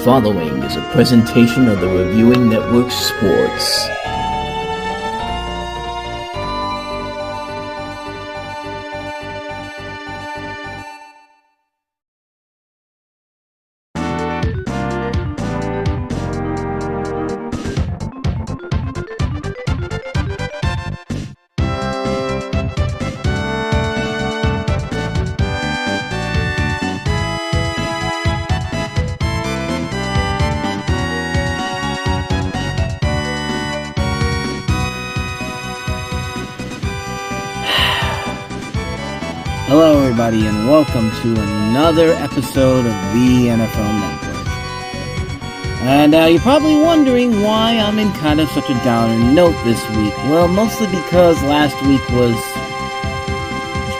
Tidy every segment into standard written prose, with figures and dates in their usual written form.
following is a presentation of the Reviewing Network Sports. Hello everybody and welcome to another episode of the NFL Network. And you're probably wondering why I'm in kind of such a downer note this week. Well, mostly because last week was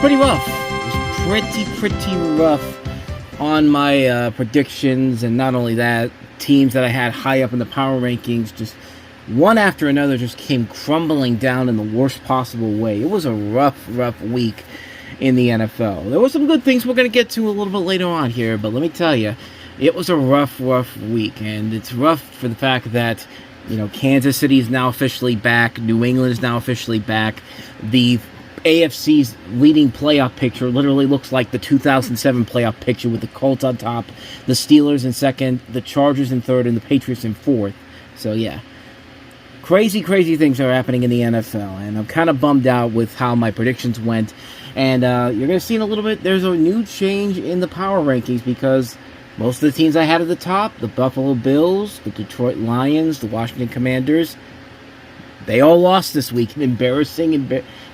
pretty rough. It was pretty rough on my predictions, and not only that, teams that I had high up in the power rankings, just one after another just came crumbling down in the worst possible way. It was a rough week in the NFL. There were some good things we're going to get to a little bit later on here, but let me tell you, it was a rough week, and it's rough for the fact that, Kansas City is now officially back, New England is now officially back, the AFC's leading playoff picture literally looks like the 2007 playoff picture with the Colts on top, the Steelers in second, the Chargers in third, and the Patriots in fourth. So yeah, crazy things are happening in the NFL, and I'm kind of bummed out with how my predictions went. And you're going to see in a little bit, there's a new change in the power rankings because most of the teams I had at the top, the Buffalo Bills, the Detroit Lions, the Washington Commanders, they all lost this week in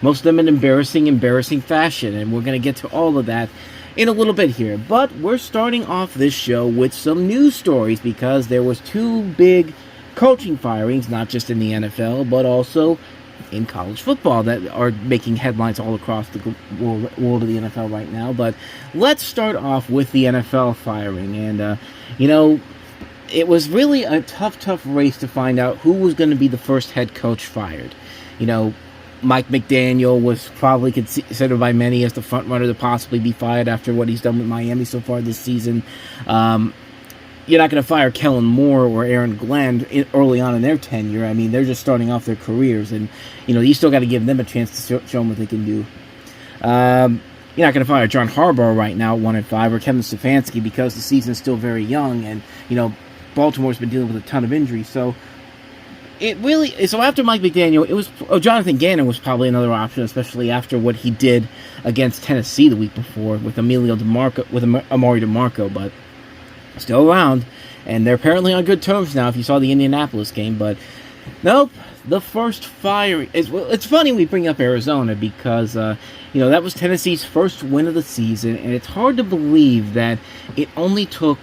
most of them in embarrassing fashion. And we're going to get to all of that in a little bit here. But we're starting off this show with some news stories because there was two big coaching firings, not just in the NFL, but also in college football that are making headlines all across the world of the NFL right now. But let's start off with the NFL firing. And, it was really a tough race to find out who was going to be the first head coach fired. Mike McDaniel was probably considered by many as the front runner to possibly be fired after what he's done with Miami so far this season. You're not going to fire Kellen Moore or Aaron Glenn early on in their tenure. I mean, they're just starting off their careers, and, you still got to give them a chance to show them what they can do. You're not going to fire John Harbaugh right now at 1-5 or Kevin Stefanski because the season's still very young, and, Baltimore's been dealing with a ton of injuries. So after Mike McDaniel, Jonathan Gannon was probably another option, especially after what he did against Tennessee the week before with Amari DeMarco, but still around, and they're apparently on good terms now if you saw the Indianapolis game. But nope, the first fire is, it's funny we bring up Arizona because that was Tennessee's first win of the season, and it's hard to believe that it only took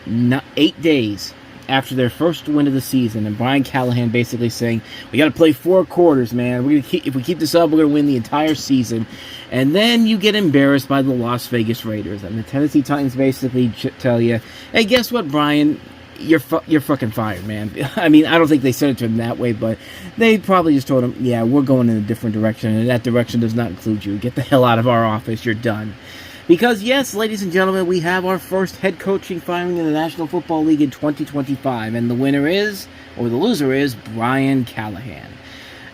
8 days after their first win of the season, and Brian Callahan basically saying, we got to play 4 quarters, man. If we keep this up, we're going to win the entire season. And then you get embarrassed by the Las Vegas Raiders. And the Tennessee Titans basically tell you, hey, guess what, Brian? You're fucking fired, man. I mean, I don't think they said it to him that way, but they probably just told him, yeah, we're going in a different direction, and that direction does not include you. Get the hell out of our office. You're done. Because, yes, ladies and gentlemen, we have our first head coaching firing in the National Football League in 2025, and the loser is, Brian Callahan.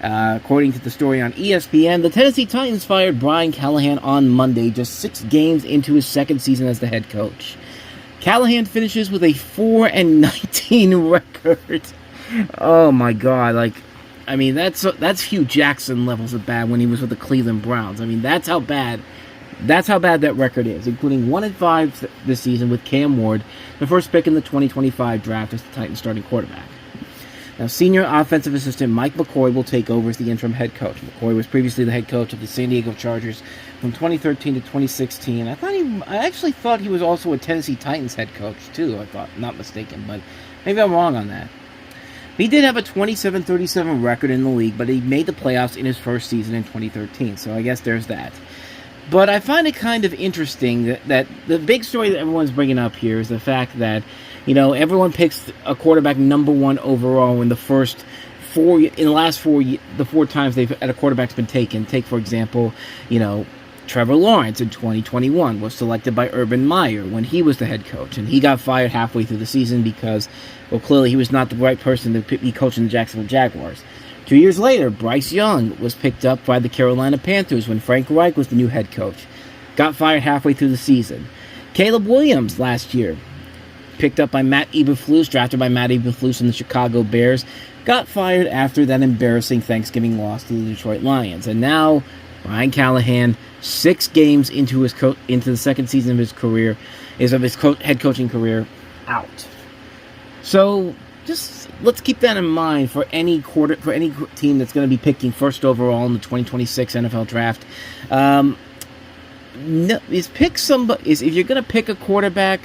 According to the story on ESPN, the Tennessee Titans fired Brian Callahan on Monday, just 6 games into his second season as the head coach. Callahan finishes with a 4-19 record. Oh my God! That's Hugh Jackson levels of bad when he was with the Cleveland Browns. I mean, that's how bad that record is, including 1-5 this season with Cam Ward, the first pick in the 2025 draft as the Titans starting quarterback. Now, senior offensive assistant Mike McCoy will take over as the interim head coach. McCoy was previously the head coach of the San Diego Chargers from 2013 to 2016. I actually thought he was also a Tennessee Titans head coach, too, I thought, not mistaken, but maybe I'm wrong on that. He did have a 27-37 record in the league, but he made the playoffs in his first season in 2013, so I guess there's that. But I find it kind of interesting that the big story that everyone's bringing up here is the fact that, everyone picks a quarterback number 1 overall in the last 4 times a quarterback's been taken. Take, for example, Trevor Lawrence in 2021 was selected by Urban Meyer when he was the head coach, and he got fired halfway through the season because, well, clearly he was not the right person to be coaching the Jacksonville Jaguars. 2 years later, Bryce Young was picked up by the Carolina Panthers when Frank Reich was the new head coach. Got fired halfway through the season. Caleb Williams last year, picked up by Matt Eberflus, drafted by Matt Eberflus and the Chicago Bears, got fired after that embarrassing Thanksgiving loss to the Detroit Lions. And now, Brian Callahan, 6 games into the second season of his career, head coaching career, out. So just let's keep that in mind for any team that's going to be picking first overall in the 2026 NFL Draft. If you're going to pick a quarterback,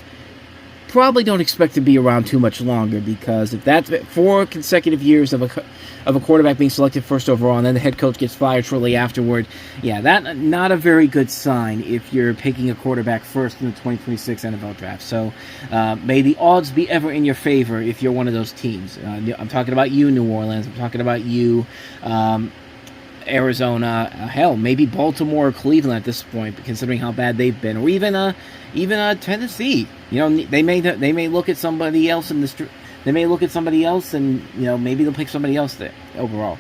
probably don't expect to be around too much longer, because if that's 4 consecutive years of a quarterback being selected first overall and then the head coach gets fired shortly afterward, that's not a very good sign if you're picking a quarterback first in the 2026 NFL Draft. So may the odds be ever in your favor if you're one of those teams. I'm talking about you, New Orleans. I'm talking about you, Arizona, hell, maybe Baltimore or Cleveland at this point, considering how bad they've been, or even Tennessee. They may look at somebody else and maybe they'll pick somebody else there overall.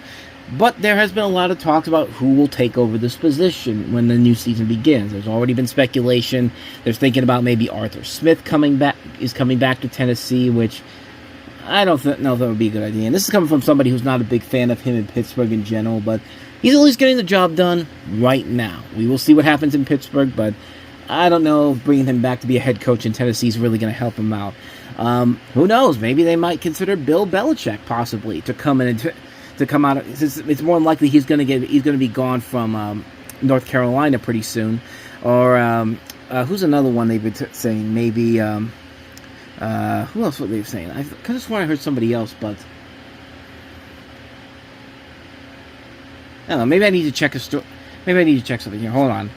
But there has been a lot of talks about who will take over this position when the new season begins. There's already been speculation. There's thinking about maybe Arthur Smith coming back to Tennessee, which I don't know if that would be a good idea. And this is coming from somebody who's not a big fan of him in Pittsburgh in general, but he's at least getting the job done right now. We will see what happens in Pittsburgh, but I don't know if bringing him back to be a head coach in Tennessee is really going to help him out. Who knows? Maybe they might consider Bill Belichick possibly to come in and to come out. It's more than likely he's going to be gone from North Carolina pretty soon. Or who's another one they've been saying? Maybe who else were they saying? I could have sworn I heard somebody else, but I don't know. Maybe I need to check a story. Maybe I need to check something here. Hold on.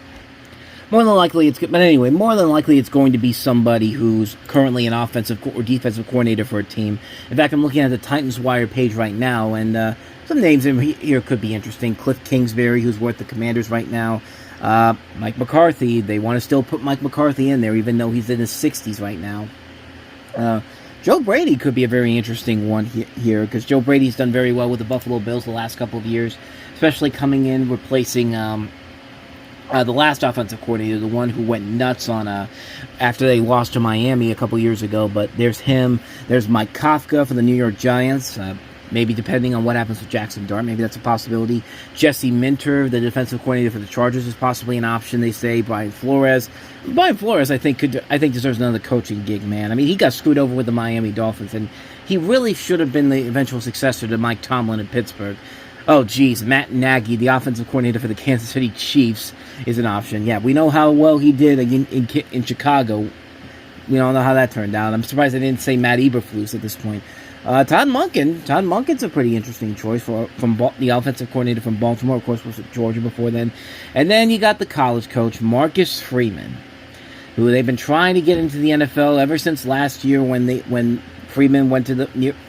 More than likely it's going to be somebody who's currently an offensive or defensive coordinator for a team. In fact, I'm looking at the Titans Wire page right now, and some names in here could be interesting. Cliff Kingsbury, who's with the Commanders right now. Mike McCarthy, they want to still put Mike McCarthy in there, even though he's in his 60s right now. Joe Brady could be a very interesting one here, because Joe Brady's done very well with the Buffalo Bills the last couple of years, especially coming in, replacing the last offensive coordinator, the one who went nuts on after they lost to Miami a couple years ago. But there's him. There's Mike Kafka for the New York Giants. Maybe depending on what happens with Jackson Dart, maybe that's a possibility. Jesse Minter, the defensive coordinator for the Chargers, is possibly an option. They say Brian Flores, I think deserves another coaching gig. Man, I mean, he got screwed over with the Miami Dolphins, and he really should have been the eventual successor to Mike Tomlin in Pittsburgh. Oh, geez, Matt Nagy, the offensive coordinator for the Kansas City Chiefs, is an option. Yeah, we know how well he did in Chicago. We don't know how that turned out. I'm surprised I didn't say Matt Eberflus at this point. Todd Monken's a pretty interesting choice from the offensive coordinator from Baltimore. Of course, was at Georgia before then. And then you got the college coach, Marcus Freeman, who they've been trying to get into the NFL ever since last year when Freeman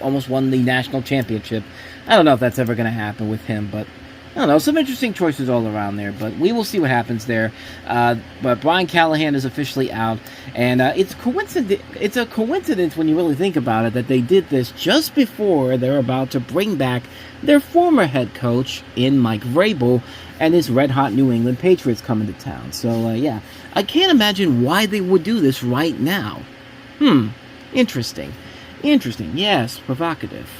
almost won the national championship. I don't know if that's ever going to happen with him, but I don't know. Some interesting choices all around there, but we will see what happens there. But Brian Callahan is officially out, and it's a coincidence when you really think about it that they did this just before they're about to bring back their former head coach in Mike Vrabel and his red-hot New England Patriots coming to town. So, I can't imagine why they would do this right now. Interesting. Yes, provocative.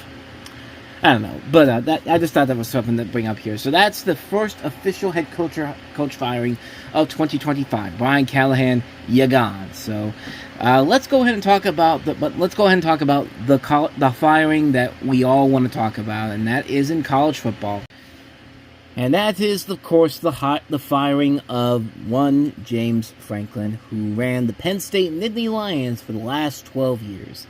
I don't know, but I just thought that was something to bring up here. So that's the first official head coach firing of 2025. Brian Callahan, you gone. So let's go ahead and talk about the firing that we all want to talk about, and that is in college football. And that is, of course, the firing of one James Franklin, who ran the Penn State Nittany Lions for the last 12 years.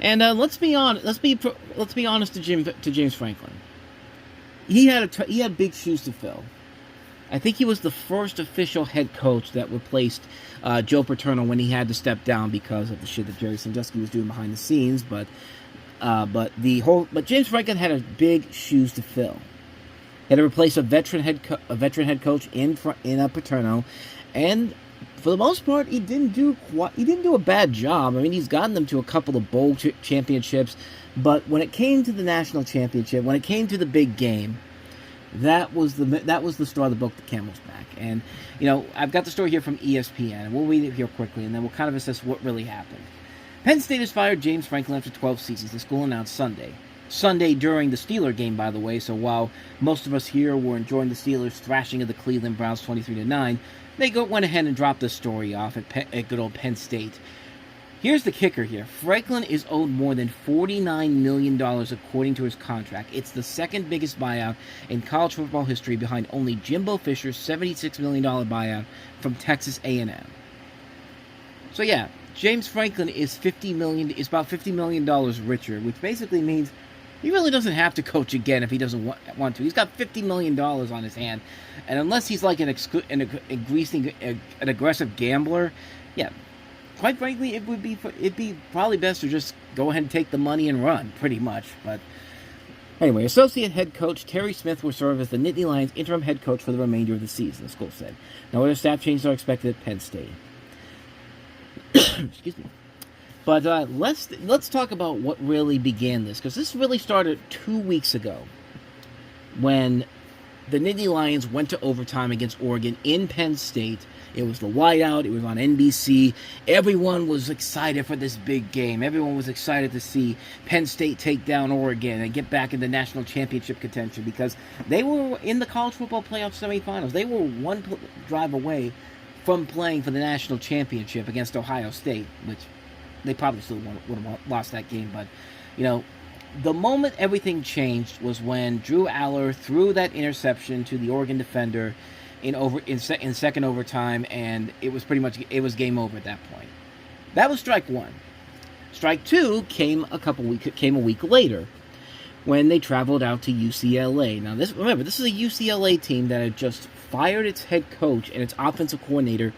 And let's be honest. Let's be honest to James Franklin. He had big shoes to fill. I think he was the first official head coach that replaced Joe Paterno when he had to step down because of the shit that Jerry Sandusky was doing behind the scenes. But James Franklin had a big shoes to fill. He had to replace a veteran head coach in Paterno, and for the most part, he didn't do a bad job. I mean, he's gotten them to a couple of bowl championships, but when it came to the national championship, when it came to the big game, that was the straw that broke the camel's back. And I've got the story here from ESPN, and we'll read it here quickly, and then we'll kind of assess what really happened. Penn State has fired James Franklin after 12 seasons. The school announced Sunday during the Steeler game, by the way. So while most of us here were enjoying the Steelers' thrashing of the Cleveland Browns 23-9, they went ahead and dropped the story off at good old Penn State. Here's the kicker here. Franklin is owed more than $49 million according to his contract. It's the second biggest buyout in college football history behind only Jimbo Fisher's $76 million buyout from Texas A&M. So yeah, James Franklin is about $50 million richer, which basically means he really doesn't have to coach again if he doesn't want to. He's got $50 million on his hand, and unless he's like an aggressive gambler, yeah, quite frankly, it'd be probably best to just go ahead and take the money and run, pretty much. But anyway, associate head coach Terry Smith will serve as the Nittany Lions interim head coach for the remainder of the season, the school said. No other staff changes are expected at Penn State. Excuse me. But let's talk about what really began this, because this really started 2 weeks ago when the Nittany Lions went to overtime against Oregon in Penn State. It was the whiteout. It was on NBC. Everyone was excited for this big game. Everyone was excited to see Penn State take down Oregon and get back in the national championship contention, because they were in the college football playoff semifinals. They were one drive away from playing for the national championship against Ohio State, which they probably still would have lost that game. But, the moment everything changed was when Drew Aller threw that interception to the Oregon defender in second overtime, and it was game over at that point. That was strike one. Strike two came a week later when they traveled out to UCLA. Now, this is a UCLA team that had just fired its head coach and its offensive coordinator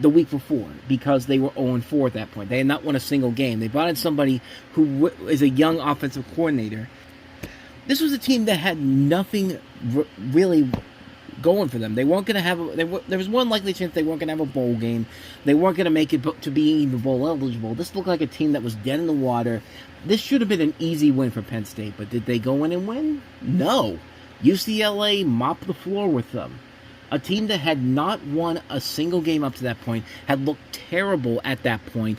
the week before because they were 0-4 at that point. They had not won a single game. They brought in somebody who is a young offensive coordinator. This was a team that had nothing really going for them. They weren't going to have there was one likely chance they weren't going to have a bowl game. They weren't going to make it to be even bowl eligible. This looked like a team that was dead in the water. This should have been an easy win for Penn State, but did they go in and win? No. UCLA mopped the floor with them. A team that had not won a single game up to that point, had looked terrible at that point,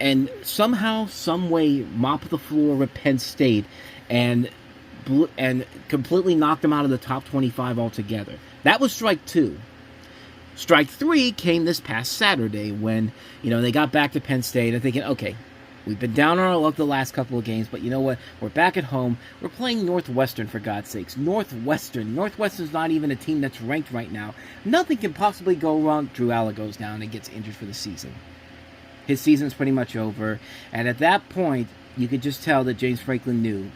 and somehow, someway mopped the floor with Penn State and completely knocked them out of the top 25 altogether. That was strike two. Strike three came this past Saturday when, they got back to Penn State and thinking, okay, we've been down on our luck the last couple of games, but you know what? We're back at home. We're playing Northwestern, for God's sakes. Northwestern's not even a team that's ranked right now. Nothing can possibly go wrong. Drew Aller goes down and gets injured for the season. His season's pretty much over, and at that point, you could just tell that James Franklin knew.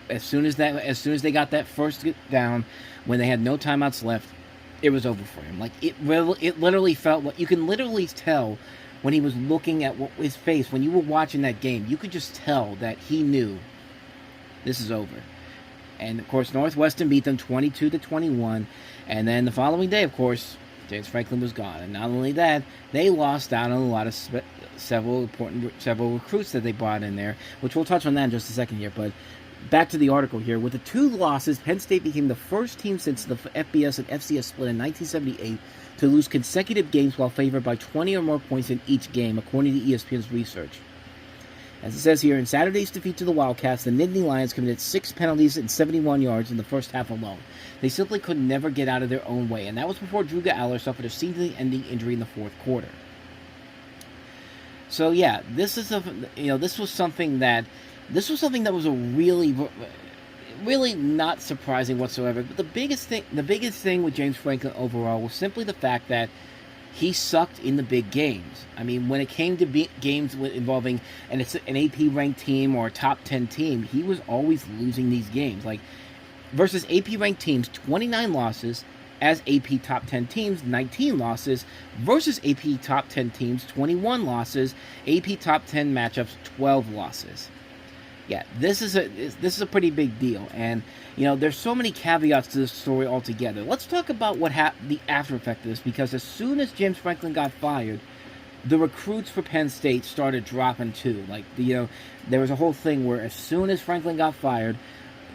As soon as they got that first down, when they had no timeouts left, it was over for him. Like it literally felt like you can literally tell when he was looking at his face, when you were watching that game, you could just tell that he knew this is over. And, of course, Northwestern beat them 22-21. And then the following day, of course, James Franklin was gone. And not only that, they lost out on a lot of several recruits that they brought in there, which we'll touch on that in just a second here. But back to the article here. With the two losses, Penn State became the first team since the FBS and FCS split in 1978 to lose consecutive games while favored by 20 or more points in each game, according to ESPN's research. As it says here, in Saturday's defeat to the Wildcats, the Nittany Lions committed 6 penalties and 71 yards in the first half alone. They simply could never get out of their own way, and that was before Drew Aller suffered a season-ending injury in the fourth quarter. So yeah, this was something that was a really not surprising whatsoever. But the biggest thing with James Franklin overall was simply the fact that he sucked in the big games. I mean, when it came to games involving an AP-ranked team or a top 10 team, he was always losing these games. Like, versus AP-ranked teams, 29 losses. As AP top 10 teams, 19 losses. Versus AP top 10 teams, 21 losses. AP top 10 matchups, 12 losses. yeah, this is a pretty big deal, and there's so many caveats to this story altogether. Let's talk about the after effect of this, because as soon as James Franklin got fired, the recruits for Penn State started dropping too. Like there was a whole thing where as soon as Franklin got fired,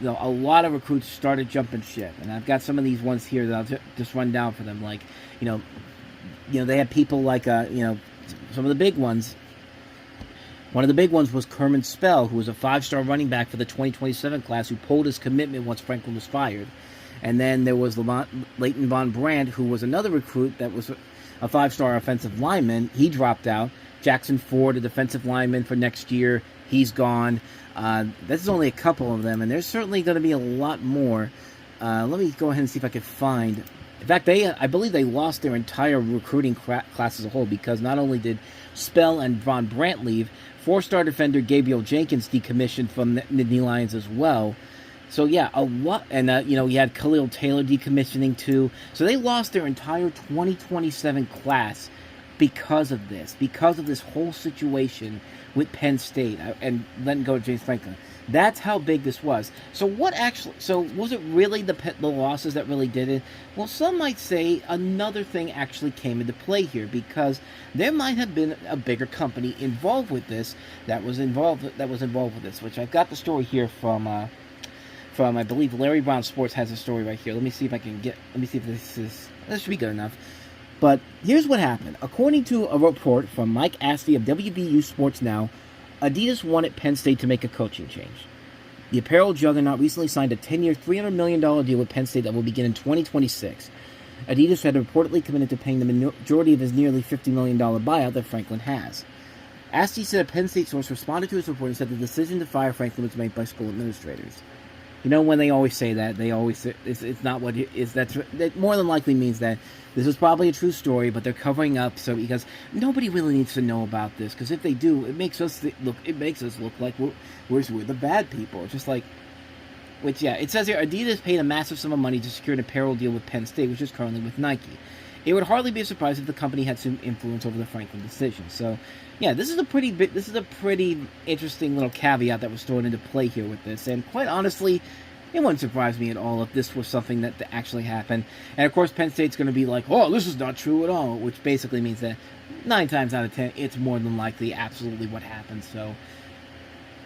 a lot of recruits started jumping ship, and I've got some of these ones here that I'll just run down for them. Like they had people like some of the big ones. One of the big ones was Kerman Spell, who was a 5-star running back for the 2027 class, who pulled his commitment once Franklin was fired. And then there was Leighton Von Brandt, who was another recruit that was a 5-star offensive lineman. He dropped out. Jackson Ford, a defensive lineman for next year, he's gone. This is only a couple of them, and there's certainly going to be a lot more. Let me go ahead and see if I can find. In fact, I believe they lost their entire recruiting class as a whole, because not only did Spell and Von Brandt leave, 4-star defender Gabriel Jenkins decommissioned from the Nittany Lions as well. So yeah, a lot, and you had Khalil Taylor decommissioning too. So they lost their entire 2027 class because of this whole situation with Penn State and letting go of James Franklin. That's how big this was. So was it really the losses that really did it? Well, some might say another thing actually came into play here, because there might have been a bigger company involved with this that was involved with this. Which I've got the story here from I believe Larry Brown Sports has a story right here. Let me see if this should be good enough. But here's what happened. According to a report from Mike Astley of WVU Sports Now, Adidas wanted Penn State to make a coaching change. The apparel juggernaut recently signed a 10-year, $300 million deal with Penn State that will begin in 2026. Adidas had reportedly committed to paying the majority of his nearly $50 million buyout that Franklin has. Astley said a Penn State source responded to his report and said the decision to fire Franklin was made by school administrators. When they always say that, they always say it's not what it is. That more than likely means that this is probably a true story, but they're covering up because nobody really needs to know about this. Because if they do, it makes us look like we're the bad people. Just like, which it says here, Adidas paid a massive sum of money to secure an apparel deal with Penn State, which is currently with Nike. It would hardly be a surprise if the company had some influence over the Franklin decision. So, yeah, this is a pretty interesting little caveat that was thrown into play here with this. And quite honestly, it wouldn't surprise me at all if this was something that actually happened. And of course, Penn State's going to be like, "Oh, this is not true at all," which basically means that 9 times out of 10, it's more than likely absolutely what happened. So,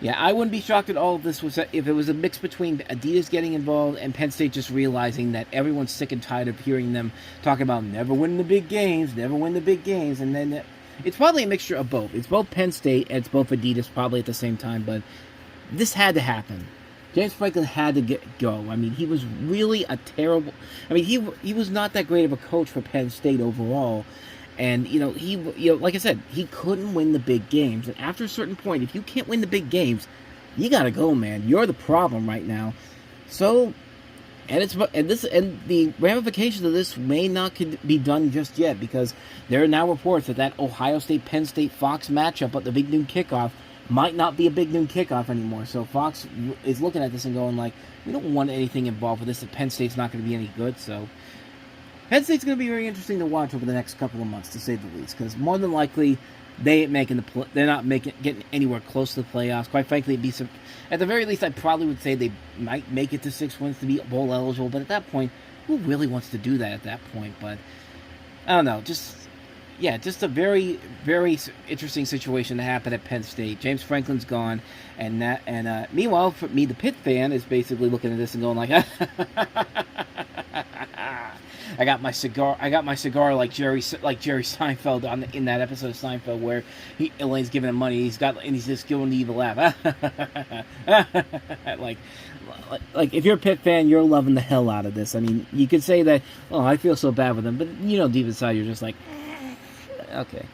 yeah, I wouldn't be shocked at all if it was a mix between Adidas getting involved and Penn State just realizing that everyone's sick and tired of hearing them talking about never win the big games, and then it's probably a mixture of both. It's both Penn State and it's both Adidas probably at the same time, but this had to happen. James Franklin had to go. I mean, he was really he was not that great of a coach for Penn State overall. And, like I said, he couldn't win the big games. And after a certain point, if you can't win the big games, you gotta go, man. You're the problem right now. So, and the ramifications of this may not be done just yet, because there are now reports that Ohio State-Penn State Fox matchup at the Big Noon Kickoff might not be a Big Noon Kickoff anymore. So Fox is looking at this and going like, we don't want anything involved with this. If Penn State's not going to be any good, so Penn State's going to be very interesting to watch over the next couple of months, to say the least, because more than likely they're not getting anywhere close to the playoffs. Quite frankly, at the very least, I probably would say they might make it to 6 wins to be bowl eligible. But at that point, who really wants to do that at that point? But I don't know. Just a very, very interesting situation to happen at Penn State. James Franklin's gone, and meanwhile, for me, the Pitt fan is basically looking at this and going like, I got my cigar like Jerry Seinfeld in that episode of Seinfeld where Elaine's giving him money. He's just giving the evil laugh. like if you're a Pitt fan, you're loving the hell out of this. I mean, you could say that, oh, I feel so bad with them, but deep inside you're just like, okay.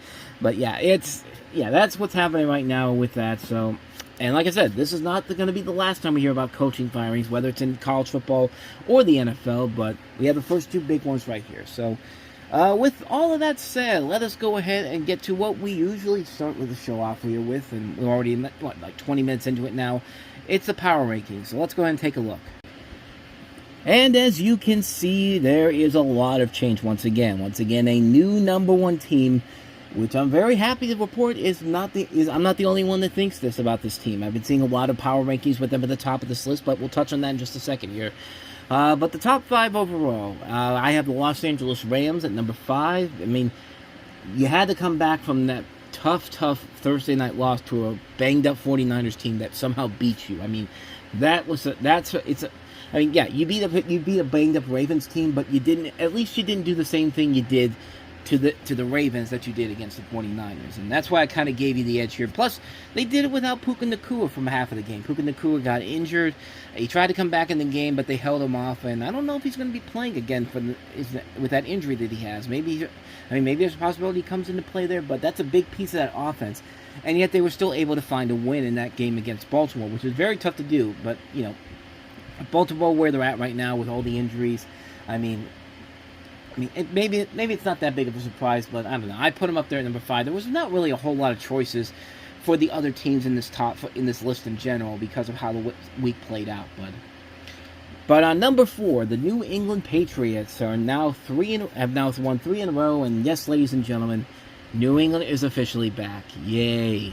But that's what's happening right now with that. So, and like I said, this is not going to be the last time we hear about coaching firings, whether it's in college football or the NFL, but we have the first 2 big ones right here. So, with all of that said, let us go ahead and get to what we usually start with the show off here with, and we're already, 20 minutes into it now. It's the power rankings, so let's go ahead and take a look. And as you can see, there is a lot of change once again. Once again, a new number 1 team which I'm very happy to report I'm not the only one that thinks this about this team. I've been seeing a lot of power rankings with them at the top of this list, but we'll touch on that in just a second here. But the top 5 overall, I have the Los Angeles Rams at number 5. I mean, you had to come back from that tough Thursday night loss to a banged-up 49ers team that somehow beat you. I mean, you beat a banged-up Ravens team, but at least you didn't do the same thing you did to the Ravens that you did against the 49ers. And that's why I kind of gave you the edge here. Plus, they did it without Puka Nacua from half of the game. Puka Nacua got injured. He tried to come back in the game, but they held him off. And I don't know if he's going to be playing again with that injury that he has. Maybe there's a possibility he comes into play there, but that's a big piece of that offense. And yet they were still able to find a win in that game against Baltimore, which was very tough to do. But, Baltimore, where they're at right now with all the injuries, maybe it's not that big of a surprise, but I don't know. I put them up there at number 5. There was not really a whole lot of choices for the other teams in this list in general because of how the week played out. But on number 4, the New England Patriots have now won 3 in a row, and yes, ladies and gentlemen, New England is officially back. Yay!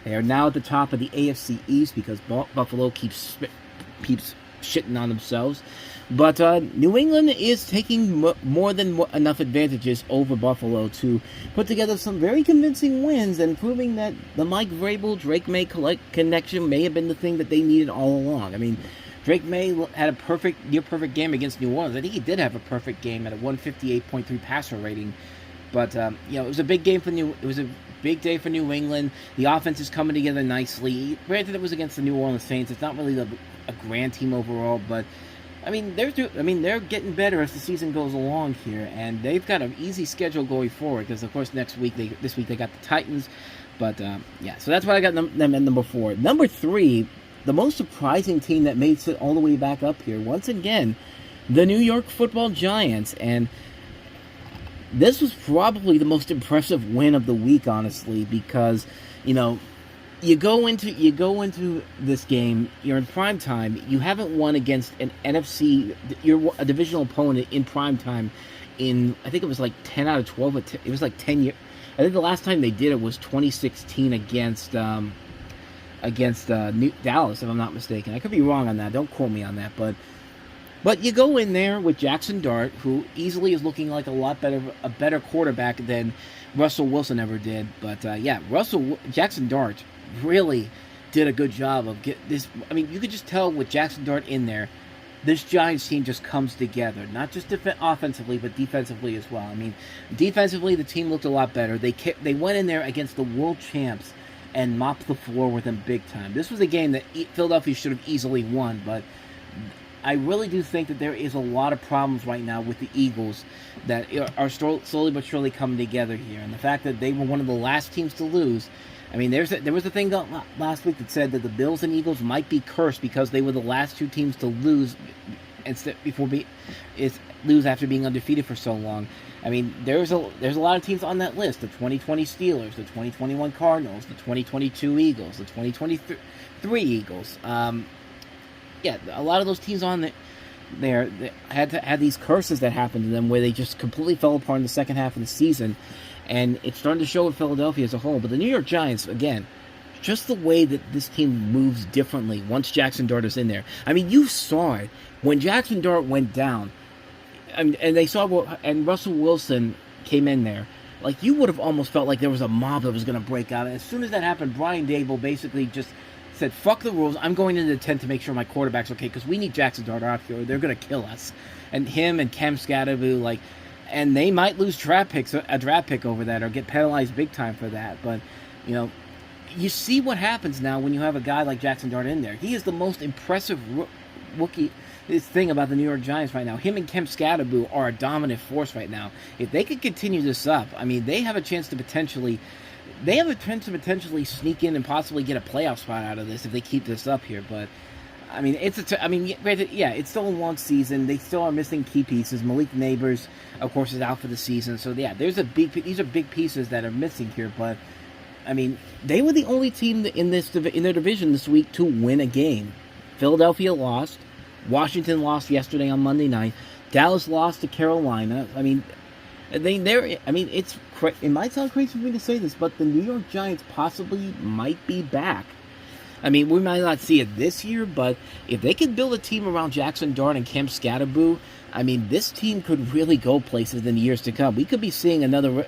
They are now at the top of the AFC East because Buffalo keeps shitting on themselves. But New England is taking more than enough advantages over Buffalo to put together some very convincing wins and proving that the Mike Vrabel-Drake May connection may have been the thing that they needed all along. I mean, Drake May had a near-perfect game against New Orleans. I think he did have a perfect game at a 158.3 passer rating. But, it was a big game It was a big day for New England. The offense is coming together nicely. Granted, it was against the New Orleans Saints. It's not really a grand team overall, but they're getting better as the season goes along here, and they've got an easy schedule going forward because, of course, this week they got the Titans. But so that's why I got them at number 4. Number 3, the most surprising team that made it all the way back up here, once again, the New York Football Giants, and this was probably the most impressive win of the week, honestly, because you go into this game, you're in prime time, you haven't won against an a divisional opponent in prime time in, I think it was like 10 out of 12, it was like 10 years. I think the last time they did it was 2016 against Dallas, if I'm not mistaken. I could be wrong on that, don't quote me on that, but you go in there with Jackson Dart, who easily is looking like a better quarterback than Russell Wilson ever did. But Jackson Dart really did a good job of you could just tell with Jackson Dart in there, this Giants team just comes together, not just offensively, but defensively as well. I mean, defensively, the team looked a lot better. They went in there against the world champs and mopped the floor with them big time. This was a game that Philadelphia should have easily won, but I really do think that there is a lot of problems right now with the Eagles that are slowly but surely coming together here. And the fact that they were one of the last teams to lose, there was a thing last week that said that the Bills and Eagles might be cursed because they were the last 2 teams to lose lose after being undefeated for so long. I mean, there's a lot of teams on that list: the 2020 Steelers, the 2021 Cardinals, the 2022 Eagles, the 2023 Eagles. A lot of those teams on there they had these curses that happened to them where they just completely fell apart in the second half of the season, and it's starting to show with Philadelphia as a whole. But the New York Giants, again, just the way that this team moves differently once Jackson Dart is in there. I mean, you saw it when Jackson Dart went down, and Russell Wilson came in there. Like, you would have almost felt like there was a mob that was going to break out. And as soon as that happened, Brian Dable basically just said, fuck the rules, I'm going into the tent to make sure my quarterback's okay, because we need Jackson Dart out here, or they're going to kill us. And him and Cam Scatterby, and they might lose a draft pick over that, or get penalized big time for that. But, you see what happens now when you have a guy like Jackson Dart in there. He is the most impressive rookie thing about the New York Giants right now. Him and Cam Scatterby are a dominant force right now. If they could continue this up, they have a chance to potentially sneak in and possibly get a playoff spot out of this if they keep this up here. But it's still a long season. They still are missing key pieces. Malik Neighbors, of course, is out for the season. So these are big pieces that are missing here. But they were the only team in their division this week to win a game. Philadelphia lost. Washington lost yesterday on Monday night. Dallas lost to Carolina. It might sound crazy for me to say this, but the New York Giants possibly might be back. I mean, we might not see it this year, but if they could build a team around Jackson Dart and Kemp Scatterboo, I mean, this team could really go places in the years to come. We could be seeing another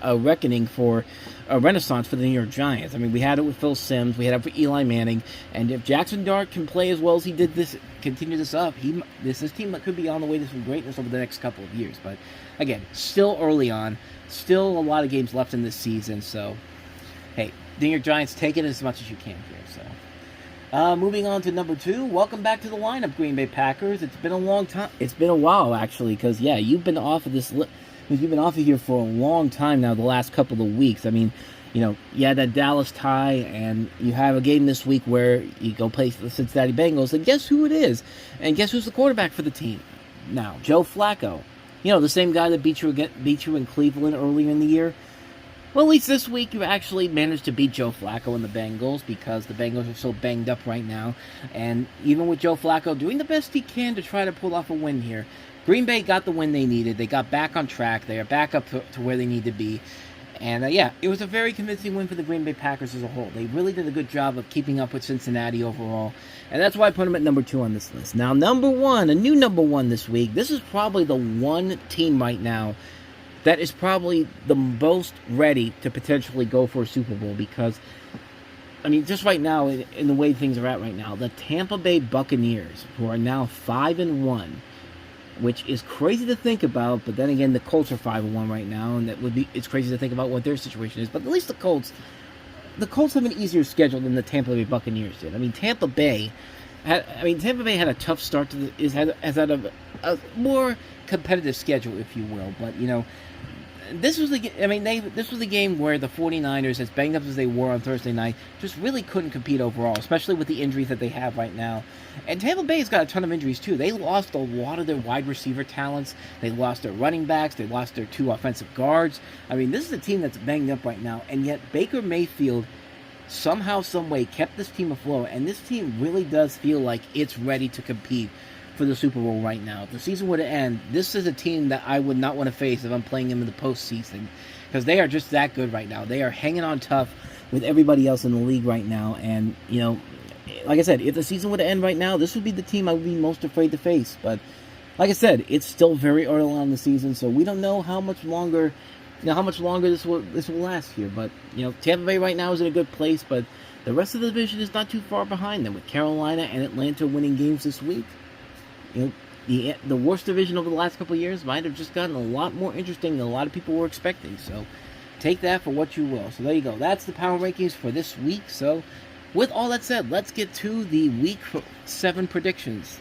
reckoning for a renaissance for the New York Giants. I mean, we had it with Phil Simms, we had it for Eli Manning, and if Jackson Dart can play as well as he did continue this up, this team could be on the way to some greatness over the next couple of years. But again, still early on, still a lot of games left in this season, so hey, New York Giants, take it as much as you can here. So, moving on to number 2. Welcome back to the lineup, Green Bay Packers. It's been a long time. It's been a while, actually, because you've been off of this. You've been off of here for a long time now. The last couple of weeks. I mean, you had that Dallas tie, and you have a game this week where you go play the Cincinnati Bengals, and guess who it is? And guess who's the quarterback for the team now? Joe Flacco. The same guy that beat you in Cleveland earlier in the year. Well, at least this week you actually managed to beat Joe Flacco and the Bengals because the Bengals are so banged up right now. And even with Joe Flacco doing the best he can to try to pull off a win here, Green Bay got the win they needed. They got back on track. They are back up to where they need to be. And it was a very convincing win for the Green Bay Packers as a whole. They really did a good job of keeping up with Cincinnati overall. And that's why I put them at number 2 on this list. Now, number 1, a new number 1 this week. This is probably the one team right now that is probably the most ready to potentially go for a Super Bowl because, I mean, just right now, in the way things are at right now, the Tampa Bay Buccaneers, who are now 5-1, which is crazy to think about, but then again, the Colts are 5-1 right now, and it's crazy to think about what their situation is, but at least the Colts have an easier schedule than the Tampa Bay Buccaneers did. I mean, Tampa Bay had a tough start to has had a more competitive schedule, if you will, but this was the game where the 49ers, as banged up as they were on Thursday night, just really couldn't compete overall, especially with the injuries that they have right now. And Tampa Bay's got a ton of injuries too. They lost a lot of their wide receiver talents. They lost their running backs. They lost their 2 offensive guards. I mean, this is a team that's banged up right now, and yet Baker Mayfield somehow, someway kept this team afloat, and this team really does feel like it's ready to compete for the Super Bowl right now. If the season were to end, this is a team that I would not want to face if I'm playing them in the postseason because they are just that good right now. They are hanging on tough with everybody else in the league right now, and like I said, if the season were to end right now, this would be the team I would be most afraid to face. But like I said, it's still very early on in the season, so we don't know how much longer this will last here. But Tampa Bay right now is in a good place, but the rest of the division is not too far behind them, with Carolina and Atlanta winning games this week. The worst division over the last couple of years might have just gotten a lot more interesting than a lot of people were expecting. So take that for what you will. So there you go. That's the power rankings for this week. So with all that said, let's get to the Week 7 predictions.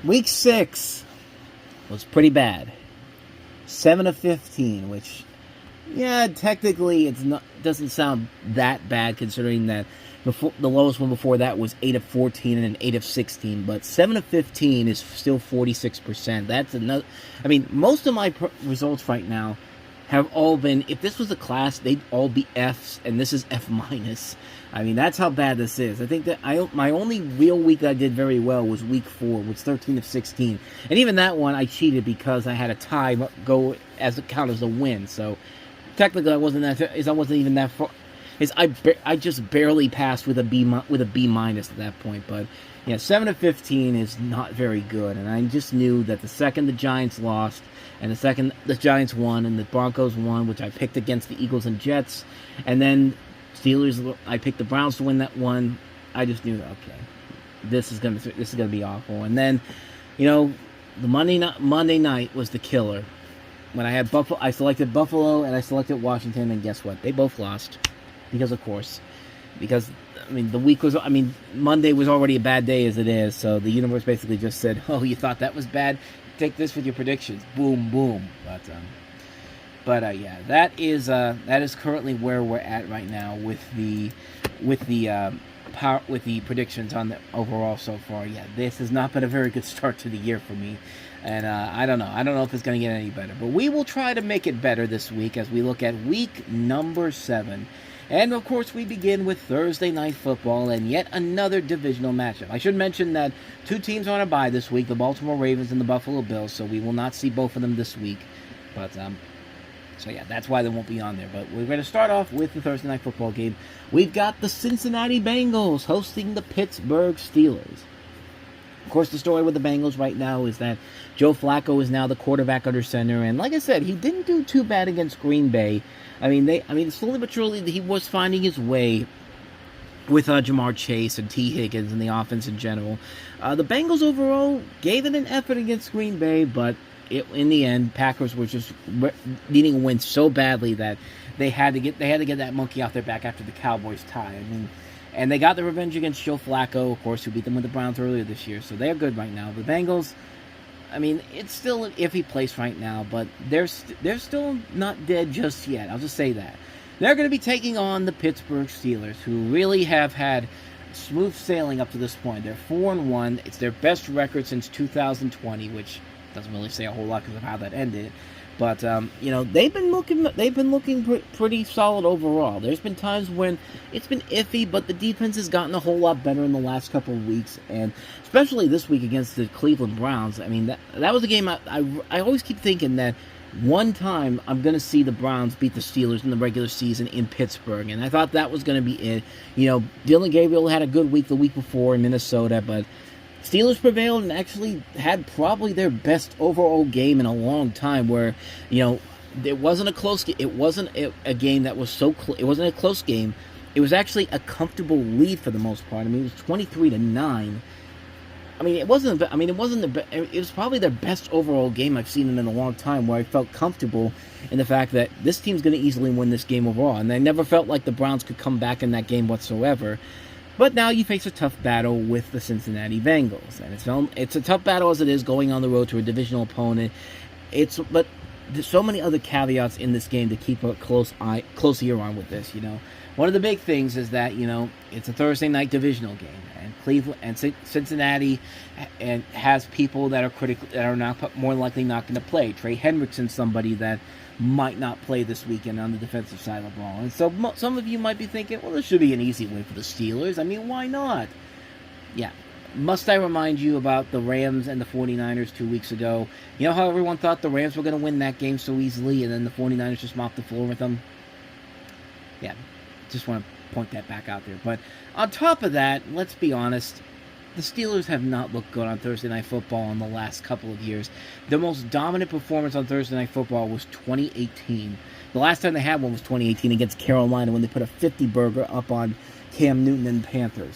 Week 6 was pretty bad. 7-15, which, technically doesn't sound that bad considering that the lowest one before that was 8-14 and an 8-16, but 7-15 is still 46%. That's another. I mean, most of my results right now have all been. If this was a class, they'd all be Fs, and this is F minus. I mean, that's how bad this is. I think that my only real week that I did very well was week 4, was 13-16, and even that one I cheated because I had a tie go as count as a win. So technically, I wasn't even that far. I just barely passed with a B minus at that point, but 7-15 is not very good, and I just knew that the second the Giants lost, and the second the Giants won, and the Broncos won, which I picked against the Eagles and Jets, and then Steelers, I picked the Browns to win that one. I just knew, okay, this is gonna be awful, and then the Monday night was the killer when I had Buffalo. I selected Buffalo and I selected Washington, and guess what? They both lost. Because Monday was already a bad day as it is, so the universe basically just said, "Oh, you thought that was bad? Take this with your predictions." Boom, boom. That is currently where we're at right now with the predictions on the overall so far. Yeah, this has not been a very good start to the year for me, and I don't know if it's going to get any better, but we will try to make it better this week as we look at week number 7. And of course, we begin with Thursday Night Football and yet another divisional matchup. I should mention that two teams are on a bye this week, the Baltimore Ravens and the Buffalo Bills, so we will not see both of them this week. But, so yeah, that's why they won't be on there. But we're going to start off with the Thursday Night Football game. We've got the Cincinnati Bengals hosting the Pittsburgh Steelers. Of course, the story with the Bengals right now is that Joe Flacco is now the quarterback under center, and like I said, he didn't do too bad against Green Bay. I mean, slowly but surely, he was finding his way with Jamar Chase and T. Higgins and the offense in general. The Bengals overall gave it an effort against Green Bay, but in the end, Packers were just needing a win so badly that they had to get that monkey off their back after the Cowboys tie. I mean. And they got the revenge against Joe Flacco, of course, who beat them with the Browns earlier this year. So they're good right now. The Bengals, I mean, it's still an iffy place right now, but they're still not dead just yet. I'll just say that. They're going to be taking on the Pittsburgh Steelers, who really have had smooth sailing up to this point. They're 4-1. It's their best record since 2020, which doesn't really say a whole lot because of how that ended. But they've been looking pretty solid overall. There's been times when it's been iffy, but the defense has gotten a whole lot better in the last couple of weeks, and especially this week against the Cleveland Browns. I mean, that was a game I always keep thinking that one time I'm going to see the Browns beat the Steelers in the regular season in Pittsburgh, and I thought that was going to be it. Dylan Gabriel had a good week the week before in Minnesota, but Steelers prevailed and actually had probably their best overall game in a long time where, it wasn't a close game. It wasn't a game that was so close. It wasn't a close game. It was actually a comfortable lead for the most part. I mean, it was 23-9. I mean, it was probably their best overall game I've seen in a long time where I felt comfortable in the fact that this team's going to easily win this game overall. And I never felt like the Browns could come back in that game whatsoever. But now you face a tough battle with the Cincinnati Bengals, and it's a tough battle as it is going on the road to a divisional opponent. But there's so many other caveats in this game to keep a close ear on with this. One of the big things is that it's a Thursday night divisional game, and Cleveland and Cincinnati and has people that are not more likely not going to play. Trey Hendrickson's somebody that might not play this weekend on the defensive side of the ball. And so some of you might be thinking, well, this should be an easy win for the Steelers. I mean, why not? Yeah. Must I remind you about the Rams and the 49ers 2 weeks ago? You know how everyone thought the Rams were going to win that game so easily, and then the 49ers just mopped the floor with them? Yeah. Just want to point that back out there. But on top of that, let's be honest, the Steelers have not looked good on Thursday Night Football in the last couple of years. The most dominant performance on Thursday Night Football was 2018. The last time they had one was 2018 against Carolina when they put a 50-burger up on Cam Newton and the Panthers.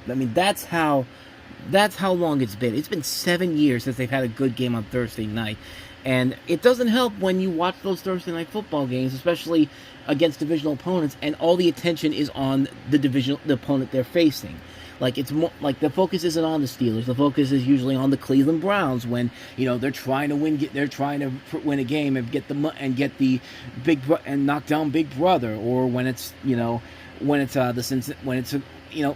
I mean, that's how long it's been. It's been 7 years since they've had a good game on Thursday night. And it doesn't help when you watch those Thursday Night Football games, especially against divisional opponents, and all the attention is on the opponent they're facing. Like, it's more like the focus isn't on the Steelers. The focus is usually on the Cleveland Browns when they're trying to win. They're trying to win a game and get the and knock down Big Brother, or when it's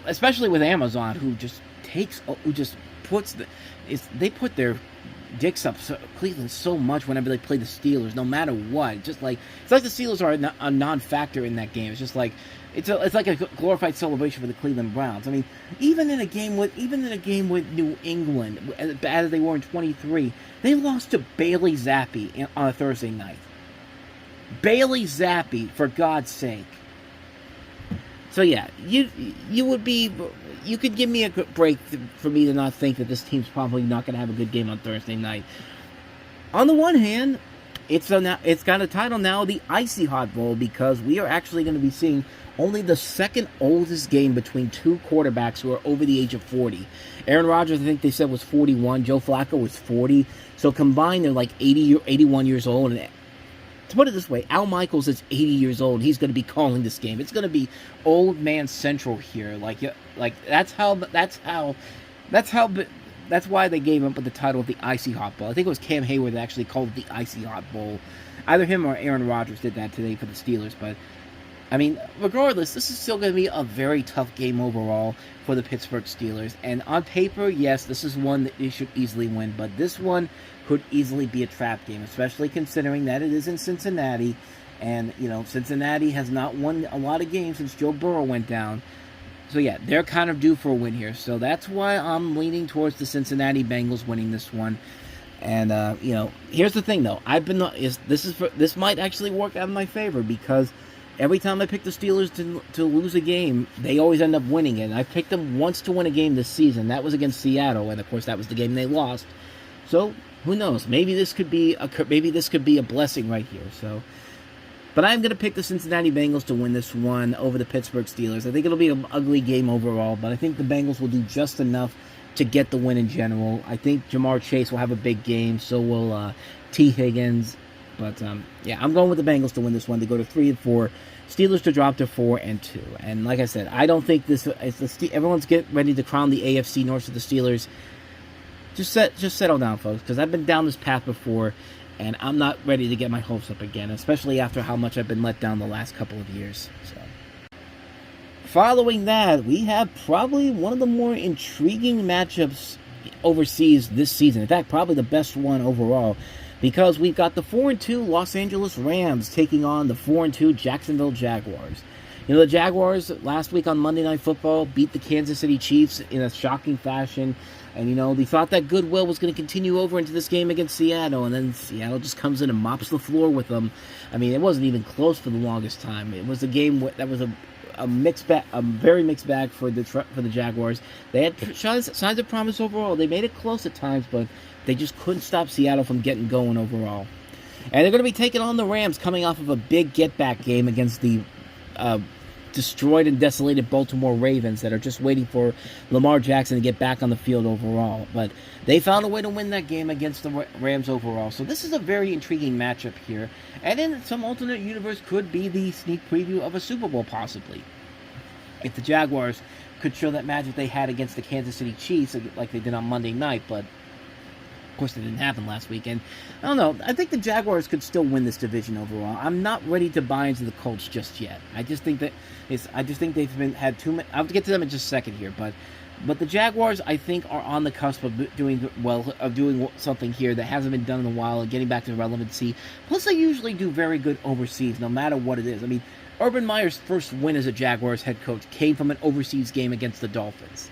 especially with Amazon, they put their dicks up Cleveland so much whenever they play the Steelers, no matter what. It's like the Steelers are a non-factor in that game. It's just like it's like a glorified celebration for the Cleveland Browns. I mean, even in a game with New England, as bad as they were in 23, they lost to Bailey Zappi on a Thursday night. Bailey Zappi, for God's sake. So yeah, you could give me a break for me to not think that this team's probably not going to have a good game on Thursday night. On the one hand, it's got a title now, the Icy Hot Bowl, because we are actually going to be seeing only the second oldest game between two quarterbacks who are over the age of 40. Aaron Rodgers, I think they said, was 41. Joe Flacco was 40. So combined, they're like 81 years old. And to put it this way, Al Michaels is 80 years old. He's going to be calling this game. It's going to be old man central here. That's why they gave him up with the title of the Icy Hot Bowl. I think it was Cam Hayward that actually called it the Icy Hot Bowl. Either him or Aaron Rodgers did that today for the Steelers. But I mean, regardless, this is still going to be a very tough game overall for the Pittsburgh Steelers. And on paper, yes, this is one that they should easily win. But this one could easily be a trap game, especially considering that it is in Cincinnati. And, Cincinnati has not won a lot of games since Joe Burrow went down. So, yeah, they're kind of due for a win here. So that's why I'm leaning towards the Cincinnati Bengals winning this one. And, here's the thing, though. This might actually work out in my favor because every time I pick the Steelers to lose a game, they always end up winning it. And I picked them once to win a game this season. That was against Seattle, and, of course, that was the game they lost. So, who knows? Maybe this could be a blessing right here. So, but I'm going to pick the Cincinnati Bengals to win this one over the Pittsburgh Steelers. I think it'll be an ugly game overall, but I think the Bengals will do just enough to get the win in general. I think Jamar Chase will have a big game, so will T. Higgins. But, I'm going with the Bengals to win this one, to go to 3-4. Steelers to drop to 4-2. And like I said, I don't think everyone's getting ready to crown the AFC North to the Steelers. Just settle down, folks, because I've been down this path before, and I'm not ready to get my hopes up again, especially after how much I've been let down the last couple of years. So, following that, we have probably one of the more intriguing matchups overseas this season. In fact, probably the best one overall, because we've got the 4-2 Los Angeles Rams taking on the 4-2 Jacksonville Jaguars. The Jaguars last week on Monday Night Football beat the Kansas City Chiefs in a shocking fashion. And, they thought that goodwill was going to continue over into this game against Seattle. And then Seattle just comes in and mops the floor with them. I mean, it wasn't even close for the longest time. It was a game that was a mixed bag, a very mixed bag for the Jaguars. They had signs of promise overall. They made it close at times, but they just couldn't stop Seattle from getting going overall. And they're going to be taking on the Rams coming off of a big get-back game against the destroyed and desolated Baltimore Ravens that are just waiting for Lamar Jackson to get back on the field overall. But they found a way to win that game against the Rams overall. So this is a very intriguing matchup here. And in some alternate universe could be the sneak preview of a Super Bowl possibly. If the Jaguars could show that magic they had against the Kansas City Chiefs like they did on Monday night, but of course, it didn't happen last weekend. I don't know. I think the Jaguars could still win this division overall. I'm not ready to buy into the Colts just yet. I just think they've had too many. I'll get to them in just a second here, but the Jaguars, I think, are on the cusp of doing something here that hasn't been done in a while and getting back to relevancy. Plus, they usually do very good overseas, no matter what it is. I mean, Urban Meyer's first win as a Jaguars head coach came from an overseas game against the Dolphins.